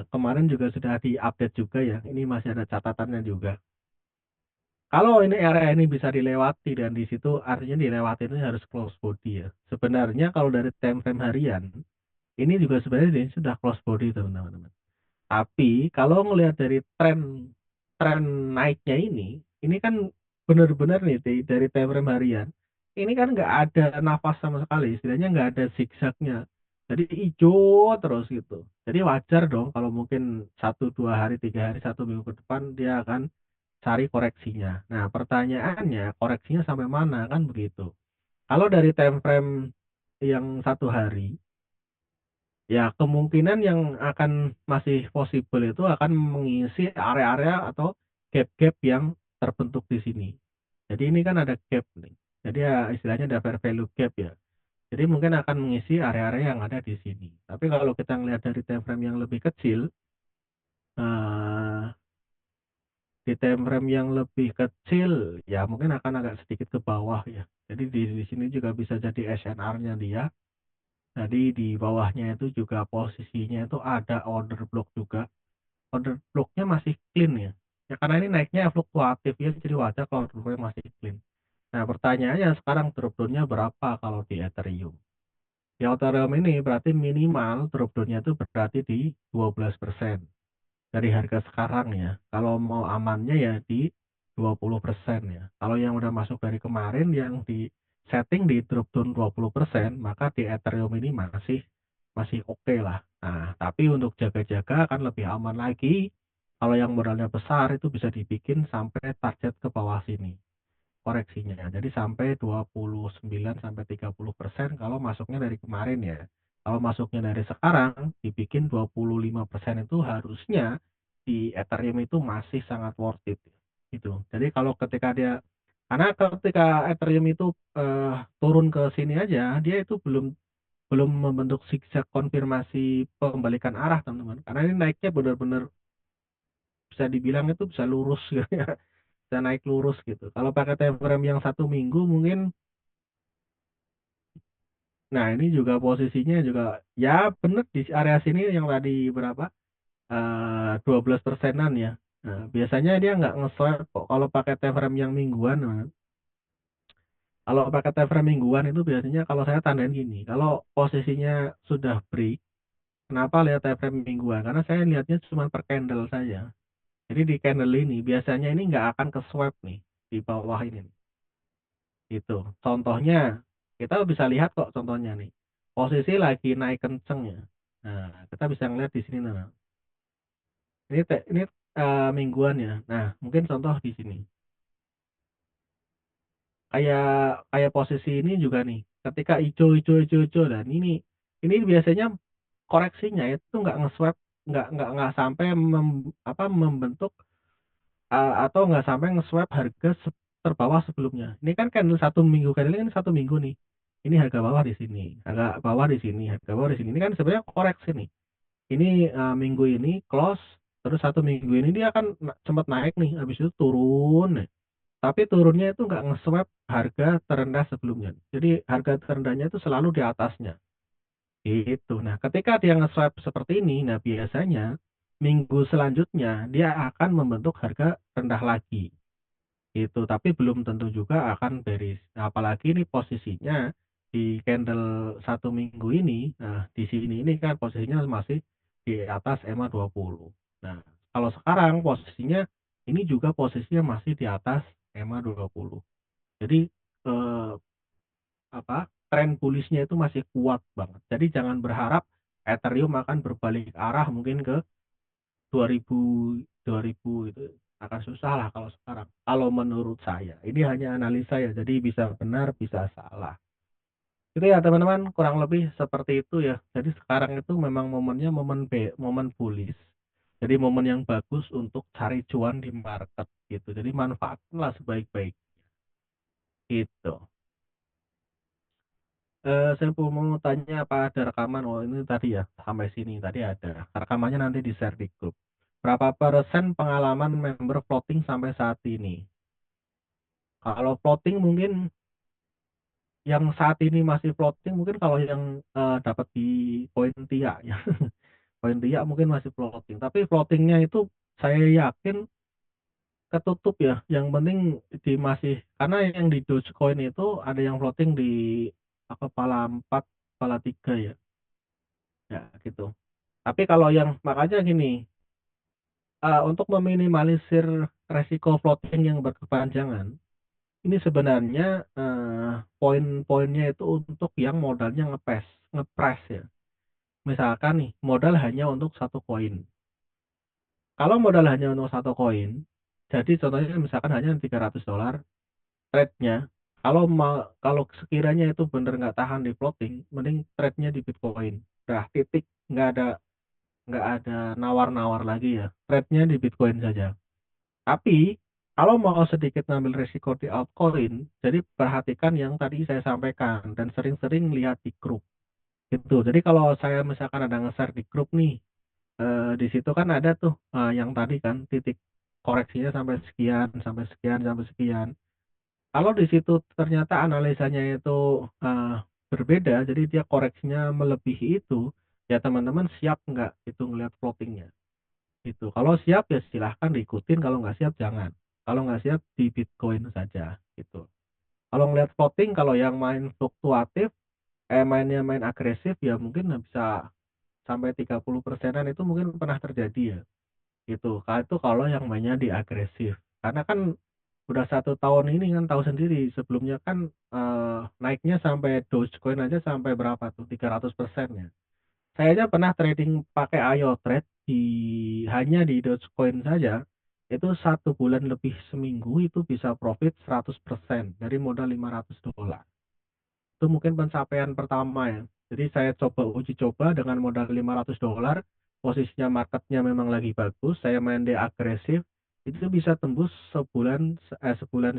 kemarin juga sudah diupdate juga ya. Ini masih ada catatannya juga. Kalau ini area ini bisa dilewati dan di situ artinya dilewati ini harus close body ya. Sebenarnya kalau dari time frame harian ini juga sebenarnya ini sudah close body teman-teman. Tapi kalau ngelihat dari tren tren naiknya ini kan benar-benar nih dari time frame harian. Ini kan nggak ada nafas sama sekali, istilahnya nggak ada zigzagnya. Jadi hijau terus gitu. Jadi wajar dong kalau mungkin 1 2 hari 3 hari 1 minggu ke depan dia akan cari koreksinya. Nah pertanyaannya koreksinya sampai mana kan begitu. Kalau dari time frame yang 1 hari, ya, kemungkinan yang akan masih possible itu akan mengisi area-area atau gap-gap yang terbentuk di sini. Jadi ini kan ada gap nih. Jadi ya istilahnya ada fair value gap ya. Jadi mungkin akan mengisi area-area yang ada di sini. Tapi kalau kita ngelihat dari time frame yang lebih kecil, eh, di time frame yang lebih kecil ya mungkin akan agak sedikit ke bawah ya. Jadi di sini juga bisa jadi SNR-nya dia. Jadi di bawahnya itu juga posisinya itu ada order block juga. Order blocknya masih clean ya. Ya karena ini naiknya fluktuatif ya, jadi wajar kalau order blocknya masih clean. Nah pertanyaannya sekarang drop down-nya berapa kalau di Ethereum? Di Ethereum ini berarti minimal drop down-nya itu berarti di 12% dari harga sekarang ya. Kalau mau amannya ya di 20% ya. Kalau yang udah masuk dari kemarin yang di setting di drop down 20%, maka di Ethereum ini masih masih oke lah. Nah, tapi untuk jaga-jaga akan lebih aman lagi. Kalau yang modalnya besar itu bisa dibikin sampai target ke bawah sini koreksinya. Jadi sampai 29 sampai 30% kalau masuknya dari kemarin ya. Kalau masuknya dari sekarang dibikin 25% itu harusnya di Ethereum itu masih sangat worth it gitu. Jadi kalau ketika dia karena ketika Ethereum itu turun ke sini aja, dia itu belum belum membentuk zigzag konfirmasi pembalikan arah teman-teman. Karena ini naiknya benar-benar bisa dibilang itu bisa lurus gitu ya. Bisa naik lurus gitu. Kalau pakai time frame yang 1 minggu mungkin, nah ini juga posisinya juga ya bener di area sini yang tadi berapa 12%-an ya. Nah, biasanya dia nggak nge-swipe kok kalau pakai time frame yang mingguan. Kalau pakai time frame mingguan itu biasanya kalau saya tandain gini, kalau posisinya sudah break, kenapa lihat time frame mingguan? Karena saya lihatnya cuma per candle saja. Jadi di candle ini biasanya ini nggak akan ke swipe nih di bawah ini. Gitu. Contohnya, kita bisa lihat kok contohnya nih. Posisi lagi naik kenceng ya. Nah, kita bisa ngeliat di sini nah. Ini mingguan ya. Nah, mungkin contoh di sini. Kayak kayak posisi ini juga nih. Ketika hijau hijau hijau hijau dan ini biasanya koreksinya itu nggak nge-swap, nggak sampai membentuk atau nggak sampai nge-swap harga terbawah sebelumnya. Ini kan candle 1 minggu, candle ini kan 1 minggu nih. Ini harga bawah di sini, harga bawah di sini, harga bawah di sini. Ini kan sebenarnya koreksi nih. Ini minggu ini close, terus 1 minggu ini dia kan sempat naik nih, habis itu turun nih. Tapi turunnya itu nggak nge-swap harga terendah sebelumnya. Jadi harga terendahnya itu selalu di atasnya. Gitu. Nah, ketika dia nge-swap seperti ini, nah biasanya minggu selanjutnya dia akan membentuk harga rendah lagi. Itu, tapi belum tentu juga akan bearish. Nah, apalagi ini posisinya di candle 1 minggu ini, nah di sini ini kan posisinya masih di atas EMA 20. Nah, kalau sekarang posisinya ini juga posisinya masih di atas EMA 20. Jadi eh, apa, tren bullishnya itu masih kuat banget. Jadi jangan berharap Ethereum akan berbalik arah mungkin ke 2000 2000 itu akan susah lah kalau sekarang. Kalau menurut saya, ini hanya analisa ya, jadi bisa benar, bisa salah. Itu ya teman-teman, kurang lebih seperti itu ya. Jadi sekarang itu memang momennya momen bullish. Jadi momen yang bagus untuk cari cuan di market gitu. Jadi manfaatkanlah sebaik-baik gitu. Saya mau tanya apa ada rekaman? Oh ini tadi ya, sampai sini tadi ada. Rekamannya nanti di share di grup. Berapa persen pengalaman member floating sampai saat ini? Kalau floating mungkin yang saat ini masih floating mungkin kalau yang dapat di poin TIA ya. Poin TIA mungkin masih floating. Tapi floatingnya itu saya yakin ketutup ya. Yang penting di masih karena yang di Dogecoin itu ada yang floating di apa kepala 4, kepala 3 ya. Ya gitu. Tapi kalau yang makanya gini, untuk meminimalisir resiko floating yang berkepanjangan, ini sebenarnya poin-poinnya itu untuk yang modalnya ngepres ya. Misalkan nih, modal hanya untuk satu koin. Kalau modal hanya untuk satu koin, jadi contohnya misalkan hanya $300 trade-nya. Kalau sekiranya itu bener nggak tahan di floating, mending trade-nya di Bitcoin. Dah titik, nggak ada nawar-nawar lagi ya. Trade-nya di Bitcoin saja. Tapi kalau mau sedikit ngambil risiko di altcoin, jadi perhatikan yang tadi saya sampaikan dan sering-sering lihat di grup gitu. Jadi kalau saya misalkan ada nge-share di grup nih, di situ kan ada tuh yang tadi kan titik koreksinya sampai sekian, sampai sekian, sampai sekian. Kalau di situ ternyata analisanya itu eh, berbeda, jadi dia koreksinya melebihi itu, ya teman-teman siap nggak itu ngelihat floatingnya? Itu. Kalau siap ya silahkan diikutin, kalau nggak siap jangan. Kalau nggak siap di Bitcoin saja gitu. Kalau ngelihat floating, kalau yang main fluktuatif, mainnya main agresif ya mungkin bisa sampai 30 persenan itu mungkin pernah terjadi ya. Gitu. Kalau itu kalau yang mainnya di agresif. Karena kan udah 1 tahun ini kan tahu sendiri sebelumnya kan naiknya sampai Dogecoin aja sampai berapa tuh 300% ya. Saya aja pernah trading pakai Ayo Trade hanya di Dogecoin saja. Itu 1 bulan lebih seminggu itu bisa profit 100% dari modal $500. Itu mungkin pencapaian pertama ya. Jadi saya coba uji coba dengan modal $500. Posisinya marketnya memang lagi bagus. Saya main di agresif. Itu bisa tembus sebulan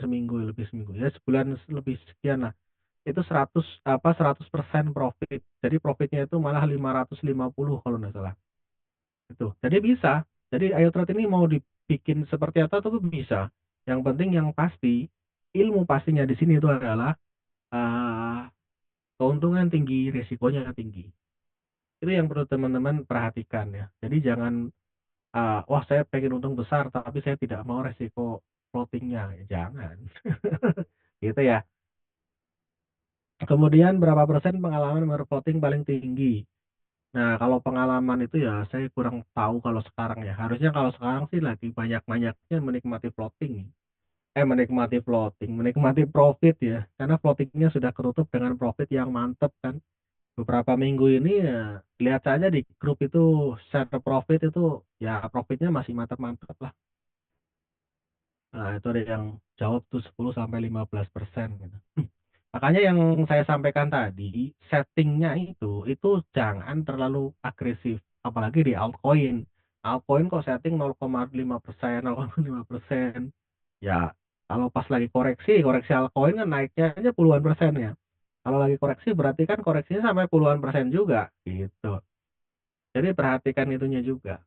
seminggu lebih seminggu ya sebulan lebih sekian lah itu 100% profit. Jadi profitnya itu malah 550 kalau nggak salah. Itu. Jadi bisa. Jadi Ayo Trade ini mau dibikin seperti apa tuh bisa. Yang penting yang pasti ilmu pastinya di sini itu adalah uh, keuntungan tinggi, resikonya tinggi. Itu yang perlu teman-teman perhatikan ya. Jadi jangan wah saya pengen untung besar tapi saya tidak mau resiko floatingnya. Ya, jangan. Gitu ya. Kemudian berapa persen pengalaman floating paling tinggi? Nah, kalau pengalaman itu ya saya kurang tahu kalau sekarang ya. Harusnya kalau sekarang sih lagi banyak-banyaknya menikmati floating. Menikmati profit ya. Karena floatingnya sudah ketutup dengan profit yang mantep kan. Beberapa minggu ini ya lihat saja di grup itu share profit itu ya profitnya masih mantap-mantap lah. Nah, itu ada yang jawab tuh 10 sampai 15% gitu. Makanya yang saya sampaikan tadi, settingnya itu jangan terlalu agresif, apalagi di altcoin. Altcoin kok setting 0,5%, 0,5%. Ya, kalau pas lagi koreksi altcoin kan naiknya aja puluhan persen ya. Kalau lagi koreksi berarti kan koreksinya sampai puluhan persen juga, gitu. Jadi perhatikan itunya juga.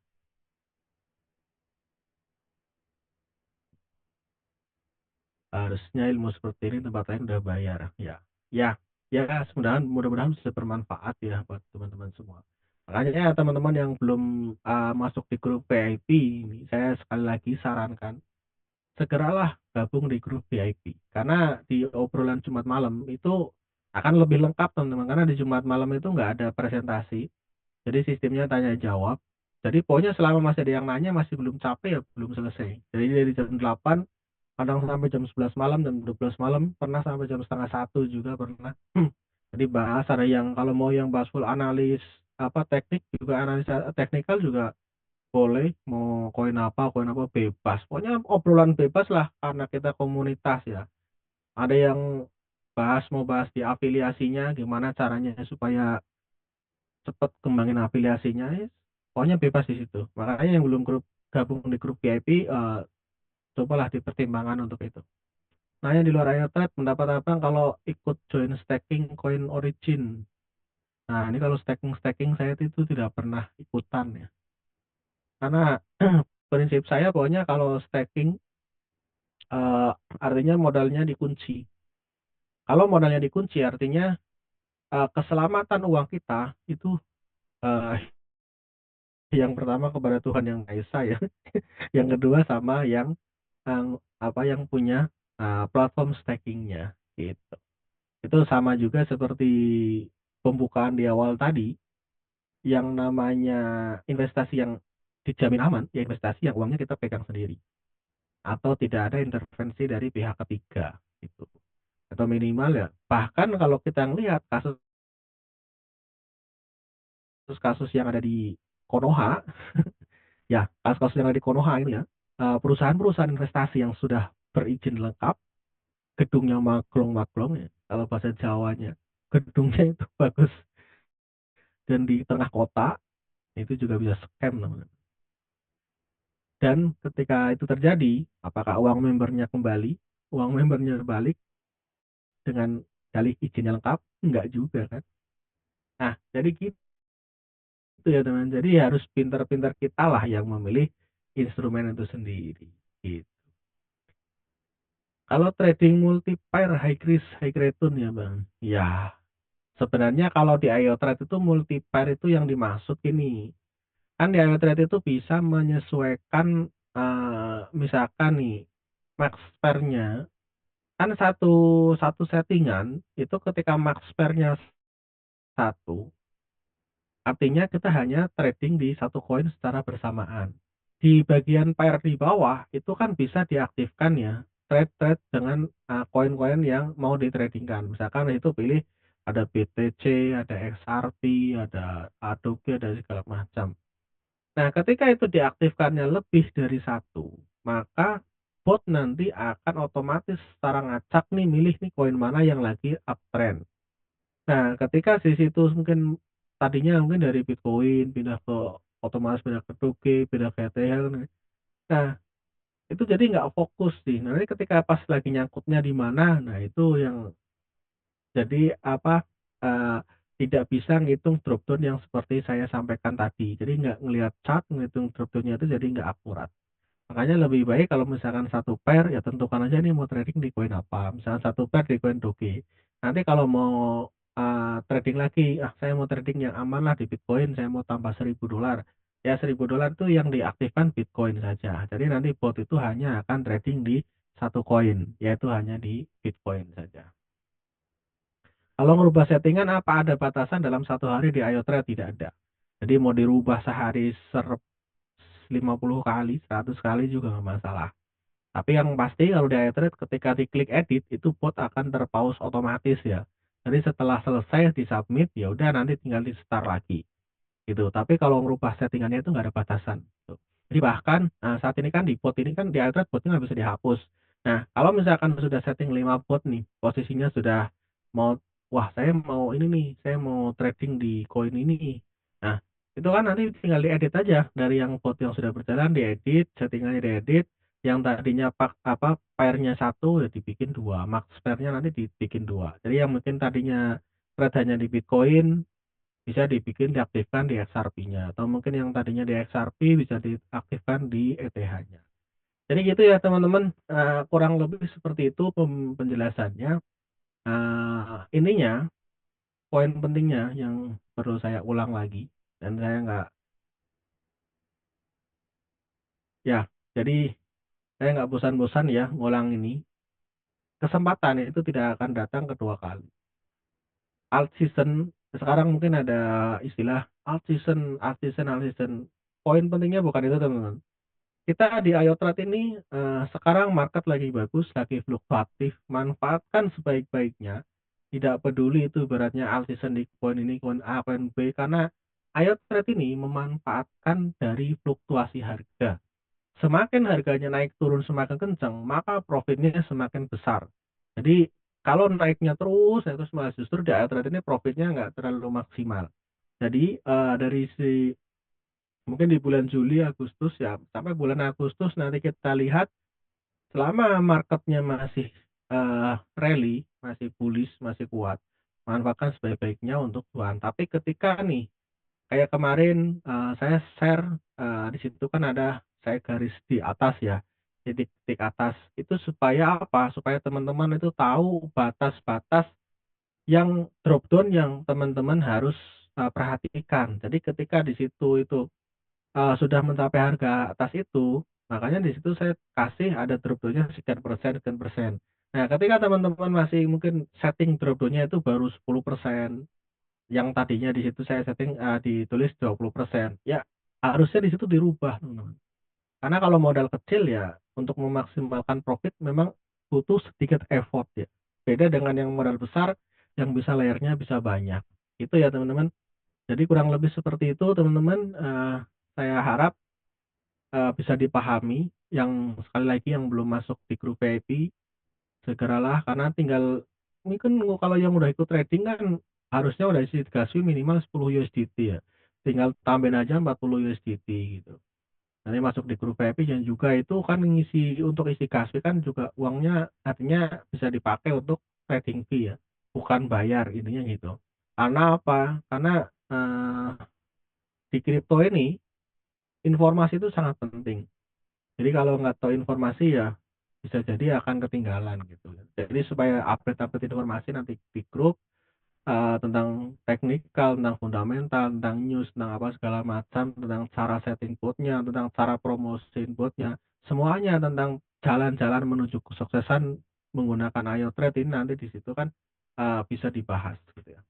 Harusnya ilmu seperti ini tempat lain udah bayar. Ya, ya, ya. Mudah-mudahan bisa bermanfaat ya buat teman-teman semua. Makanya teman-teman yang belum masuk di grup VIP ini, saya sekali lagi sarankan segeralah gabung di grup VIP. Karena di obrolan Jumat malam itu akan lebih lengkap teman-teman. Karena di Jumat malam itu nggak ada presentasi. Jadi sistemnya tanya jawab. Jadi pokoknya selama masih ada yang nanya masih belum capek ya belum selesai. Jadi dari jam 8 kadang sampai jam 11 malam, jam 12 malam, pernah sampai jam setengah satu juga pernah. Jadi bahas ada yang kalau mau yang bahas full analis apa teknik juga analisa teknikal juga boleh, mau koin apa bebas. Pokoknya obrolan bebas lah karena kita komunitas ya. Ada yang mau bahas di afiliasinya, gimana caranya supaya cepet kembangin afiliasinya. Ya. Pokoknya bebas di situ. Makanya yang belum gabung di grup VIP, cobalah dipertimbangkan untuk itu. Nah, yang di luar Aerotrade pendapat apa kalau ikut join staking koin origin? Nah, ini kalau staking saya itu tidak pernah ikutan ya. Karena prinsip saya pokoknya kalau staking eh, artinya modalnya dikunci. Kalau modalnya dikunci artinya keselamatan uang kita itu eh, yang pertama kepada Tuhan yang Maha Esa ya. Yang kedua sama yang yang punya platform stakingnya gitu. Itu sama juga seperti pembukaan di awal tadi yang namanya investasi yang dijamin aman, ya investasi yang uangnya kita pegang sendiri atau tidak ada intervensi dari pihak ketiga gitu. Atau minimal ya bahkan kalau kita lihat kasus-kasus yang ada di Konoha ya kasus-kasus yang ada di Konoha ini ya perusahaan-perusahaan investasi yang sudah berizin lengkap gedungnya maklong-maklong ya kalau bahasa Jawanya gedungnya itu bagus dan di tengah kota itu juga bisa scam namanya. Dan ketika itu terjadi apakah uang membernya kembali uang membernya balik dengan dalih izinnya lengkap enggak juga kan. Nah jadi gitu ya teman, jadi harus pintar-pintar kita lah yang memilih instrumen itu sendiri gitu. Kalau trading multiplier high risk high return ya bang, ya sebenarnya kalau di IO Trade itu multiplier itu yang dimaksud ini. Kan di IO Trade itu bisa menyesuaikan misalkan nih max pair-nya kan satu satu settingan itu ketika max pair-nya satu artinya kita hanya trading di satu koin secara bersamaan. Di bagian pair di bawah itu kan bisa diaktifkan ya trade-trade dengan koin-koin yang mau ditradingkan. Misalkan itu pilih ada BTC, ada XRP, ada Adobe, ada segala macam. Nah, ketika itu diaktifkannya lebih dari satu, maka bot nanti akan otomatis secara ngacak nih milih nih koin mana yang lagi uptrend. Nah, ketika di situ mungkin tadinya mungkin dari Bitcoin pindah ke otomatis pindah ke Doge, pindah ke ETH. Nah, itu jadi nggak fokus sih. Nah, nanti ketika pas lagi nyangkutnya di mana, nah itu yang jadi eh, tidak bisa ngitung drop down yang seperti saya sampaikan tadi. Jadi nggak ngelihat chart, ngitung drop downnya itu jadi nggak akurat. Makanya lebih baik kalau misalkan satu pair ya tentukan aja nih mau trading di koin apa. Misalkan satu pair di koin Doge. Nanti kalau mau trading lagi, saya mau trading yang aman lah di Bitcoin, saya mau tambah $1.000. Ya $1.000 itu yang diaktifkan Bitcoin saja. Jadi nanti bot itu hanya akan trading di satu koin, yaitu hanya di Bitcoin saja. Kalau merubah settingan apa ada batasan dalam satu hari di IO Trade? Tidak ada. Jadi mau dirubah sehari 50 kali, 100 kali juga nggak masalah. Tapi yang pasti kalau di iTrade ketika diklik edit itu bot akan terpause otomatis ya. Jadi setelah selesai di submit ya udah nanti tinggal di start lagi gitu. Tapi kalau merubah settingannya itu nggak ada batasan. Gitu. Jadi bahkan saat ini kan di bot ini kan di iTrade botnya nggak bisa dihapus. Nah kalau misalkan sudah setting 5 bot nih posisinya sudah mau wah saya mau ini nih saya mau trading di koin ini. Nah itu kan nanti tinggal diedit aja dari yang bot yang sudah berjalan diedit settingannya diedit yang tadinya pairnya satu ya dibikin dua max pairnya nanti dibikin dua jadi yang mungkin tadinya trade hanya di Bitcoin bisa dibikin diaktifkan di XRP-nya atau mungkin yang tadinya di XRP bisa diaktifkan di ETH-nya. Jadi gitu ya teman-teman. Kurang lebih seperti itu penjelasannya. Intinya poin pentingnya yang perlu saya ulang lagi. dan saya nggak ya, jadi saya nggak bosan-bosan ya ngulang ini. Kesempatan itu tidak akan datang kedua kali. Alt season, sekarang mungkin ada istilah alt season, alt season. Poin pentingnya bukan itu, teman-teman. Kita di Ayo Trade ini sekarang market lagi bagus, lagi fluktuatif, manfaatkan sebaik-baiknya. Tidak peduli itu beratnya alt season di koin ini, koin A, koin B, karena Ayo Trade ini memanfaatkan dari fluktuasi harga. Semakin harganya naik turun semakin kencang, maka profitnya semakin besar. Jadi kalau naiknya terus, ya terus malah justru di Ayo Trade ini profitnya nggak terlalu maksimal. Jadi dari si mungkin di bulan Juli, Agustus ya, sampai bulan Agustus nanti kita lihat selama marketnya masih rally, masih bullish, masih kuat, manfaatkan sebaik-baiknya untuk cuan. Tapi ketika nih, kayak kemarin saya share di situ kan ada saya garis di atas ya, titik-titik atas itu supaya apa? Supaya teman-teman itu tahu batas-batas yang drop down yang teman-teman harus perhatikan. Jadi ketika di situ itu sudah mencapai harga atas itu, makanya di situ saya kasih ada drop down-nya sekian persen. Nah, ketika teman-teman masih mungkin setting drop down-nya itu baru 10%, yang tadinya di situ saya setting ditulis 20%, ya harusnya di situ dirubah, teman-teman. Karena kalau modal kecil ya untuk memaksimalkan profit memang butuh sedikit effort ya. Beda dengan yang modal besar yang bisa layarnya bisa banyak. Itu ya, teman-teman. Jadi kurang lebih seperti itu, teman-teman. Saya harap bisa dipahami. Yang sekali lagi yang belum masuk di grup VIP, segeralah karena tinggal mungkin kalau yang udah ikut trading kan harusnya udah isi gas fee minimal 10 USDT ya. Tinggal tambahin aja 40 USDT gitu. Nanti masuk di grup VIP dan juga itu kan ngisi untuk isi gas fee kan juga uangnya artinya bisa dipakai untuk trading fee ya. Bukan bayar intinya gitu. Karena apa? Karena di kripto ini informasi itu sangat penting. Jadi kalau nggak tahu informasi ya bisa jadi akan ketinggalan gitu. Jadi supaya update-update informasi nanti di grup tentang teknikal, tentang fundamental, tentang news, tentang apa segala macam, tentang cara setting botnya, tentang cara promosiin botnya, semuanya tentang jalan-jalan menuju kesuksesan menggunakan Ayo Trade ini nanti di situ kan bisa dibahas gitu ya.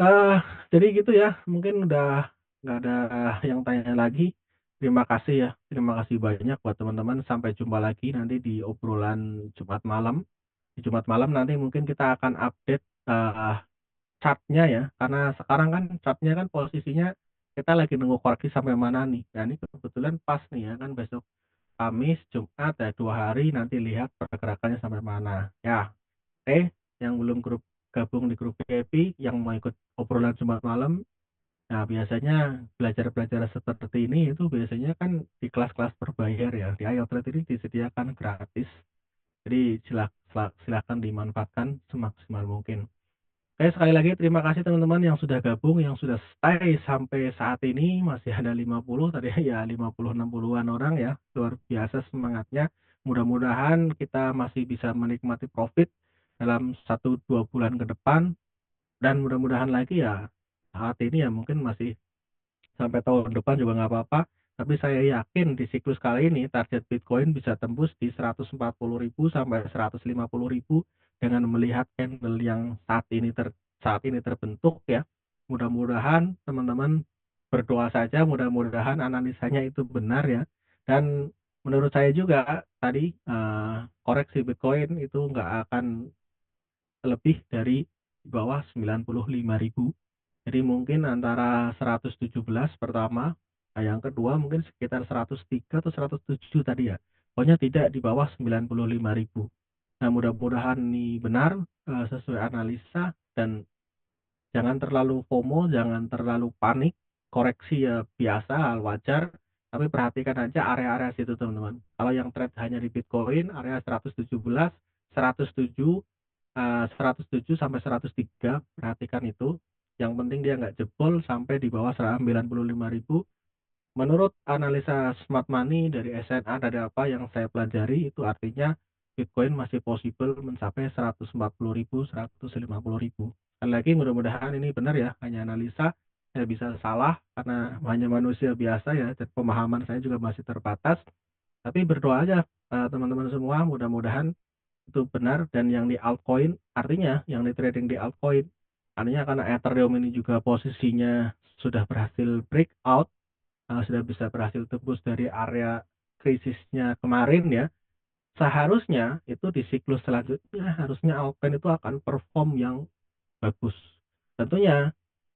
Eh, jadi gitu ya, mungkin udah nggak ada yang tanya lagi. Terima kasih ya, terima kasih banyak buat teman-teman. Sampai jumpa lagi nanti di obrolan Jumat malam. Di Jumat malam nanti mungkin kita akan update chartnya ya, karena sekarang kan chartnya kan posisinya kita lagi nunggu koreksi sampai mana nih. Nah ini kebetulan pas nih ya kan besok Kamis, Jumat ya 2 hari nanti lihat pergerakannya sampai mana. Ya, oke, yang belum gabung di grup VIP, yang mau ikut obrolan Jumat malam. Nah, biasanya belajar-belajar seperti ini itu biasanya kan di kelas-kelas berbayar ya. Di IoT ini disediakan gratis. Jadi silakan dimanfaatkan semaksimal mungkin. Oke, sekali lagi terima kasih teman-teman yang sudah gabung, yang sudah stay sampai saat ini. Masih ada 50 tadi ya, 50 60-an orang ya. Luar biasa semangatnya. Mudah-mudahan kita masih bisa menikmati profit dalam 1 2 bulan ke depan, dan mudah-mudahan lagi ya saat ini ya mungkin masih sampai tahun depan juga nggak apa-apa. Tapi saya yakin di siklus kali ini target Bitcoin bisa tembus di 140.000 sampai 150.000 dengan melihat candle yang saat ini terbentuk ya. Mudah-mudahan teman-teman berdoa saja, mudah-mudahan analisanya itu benar ya. Dan menurut saya juga tadi koreksi Bitcoin itu nggak akan lebih dari di bawah 95.000. Jadi mungkin antara 117 pertama, nah yang kedua mungkin sekitar 103 atau 107 tadi ya. Pokoknya tidak di bawah 95.000. Nah, mudah-mudahan ini benar sesuai analisa, dan jangan terlalu FOMO, jangan terlalu panik. Koreksi ya biasa, hal wajar, tapi perhatikan aja area-area situ, teman-teman. Kalau yang trade hanya di Bitcoin, area 117, 107, 107 sampai 103, perhatikan itu. Yang penting dia nggak jebol sampai di bawah 95.000. Menurut analisa smart money dari SNA, dari apa yang saya pelajari, itu artinya Bitcoin masih possible mencapai 140.000, 150.000. Sekali lagi mudah-mudahan ini benar ya, hanya analisa. saya bisa salah karena hanya manusia biasa ya dan pemahaman saya juga masih terbatas. Tapi berdoa aja, teman-teman semua mudah-mudahan itu benar dan yang di altcoin artinya yang di trading di altcoin, artinya karena Ethereum ini juga posisinya sudah berhasil breakout, sudah bisa berhasil tembus dari area krisisnya kemarin ya, seharusnya itu di siklus selanjutnya harusnya altcoin itu akan perform yang bagus. Tentunya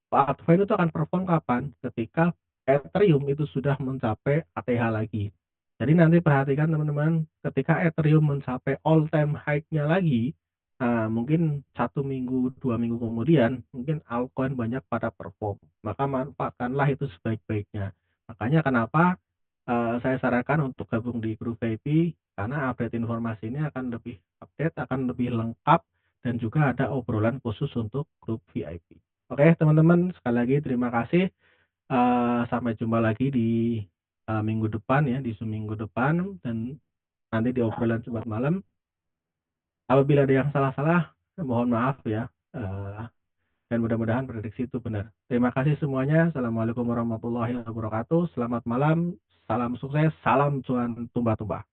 altcoin itu akan perform kapan? Ketika Ethereum itu sudah mencapai ATH lagi. Jadi nanti perhatikan teman-teman, ketika Ethereum mencapai all time high-nya lagi, mungkin 1 minggu, 2 minggu kemudian, mungkin altcoin banyak pada perform. Maka manfaatkanlah itu sebaik-baiknya. Makanya kenapa saya sarankan untuk gabung di grup VIP, karena update informasi ini akan lebih update, akan lebih lengkap, dan juga ada obrolan khusus untuk grup VIP. Oke, teman-teman, sekali lagi terima kasih. Sampai jumpa lagi di minggu depan ya, di Zoom minggu depan dan nanti di obrolan Jumat malam. Apabila ada yang salah-salah, mohon maaf ya. Dan mudah-mudahan prediksi itu benar. Terima kasih semuanya. Assalamualaikum warahmatullahi wabarakatuh. Selamat malam, salam sukses, salam cuan tumba-tumba.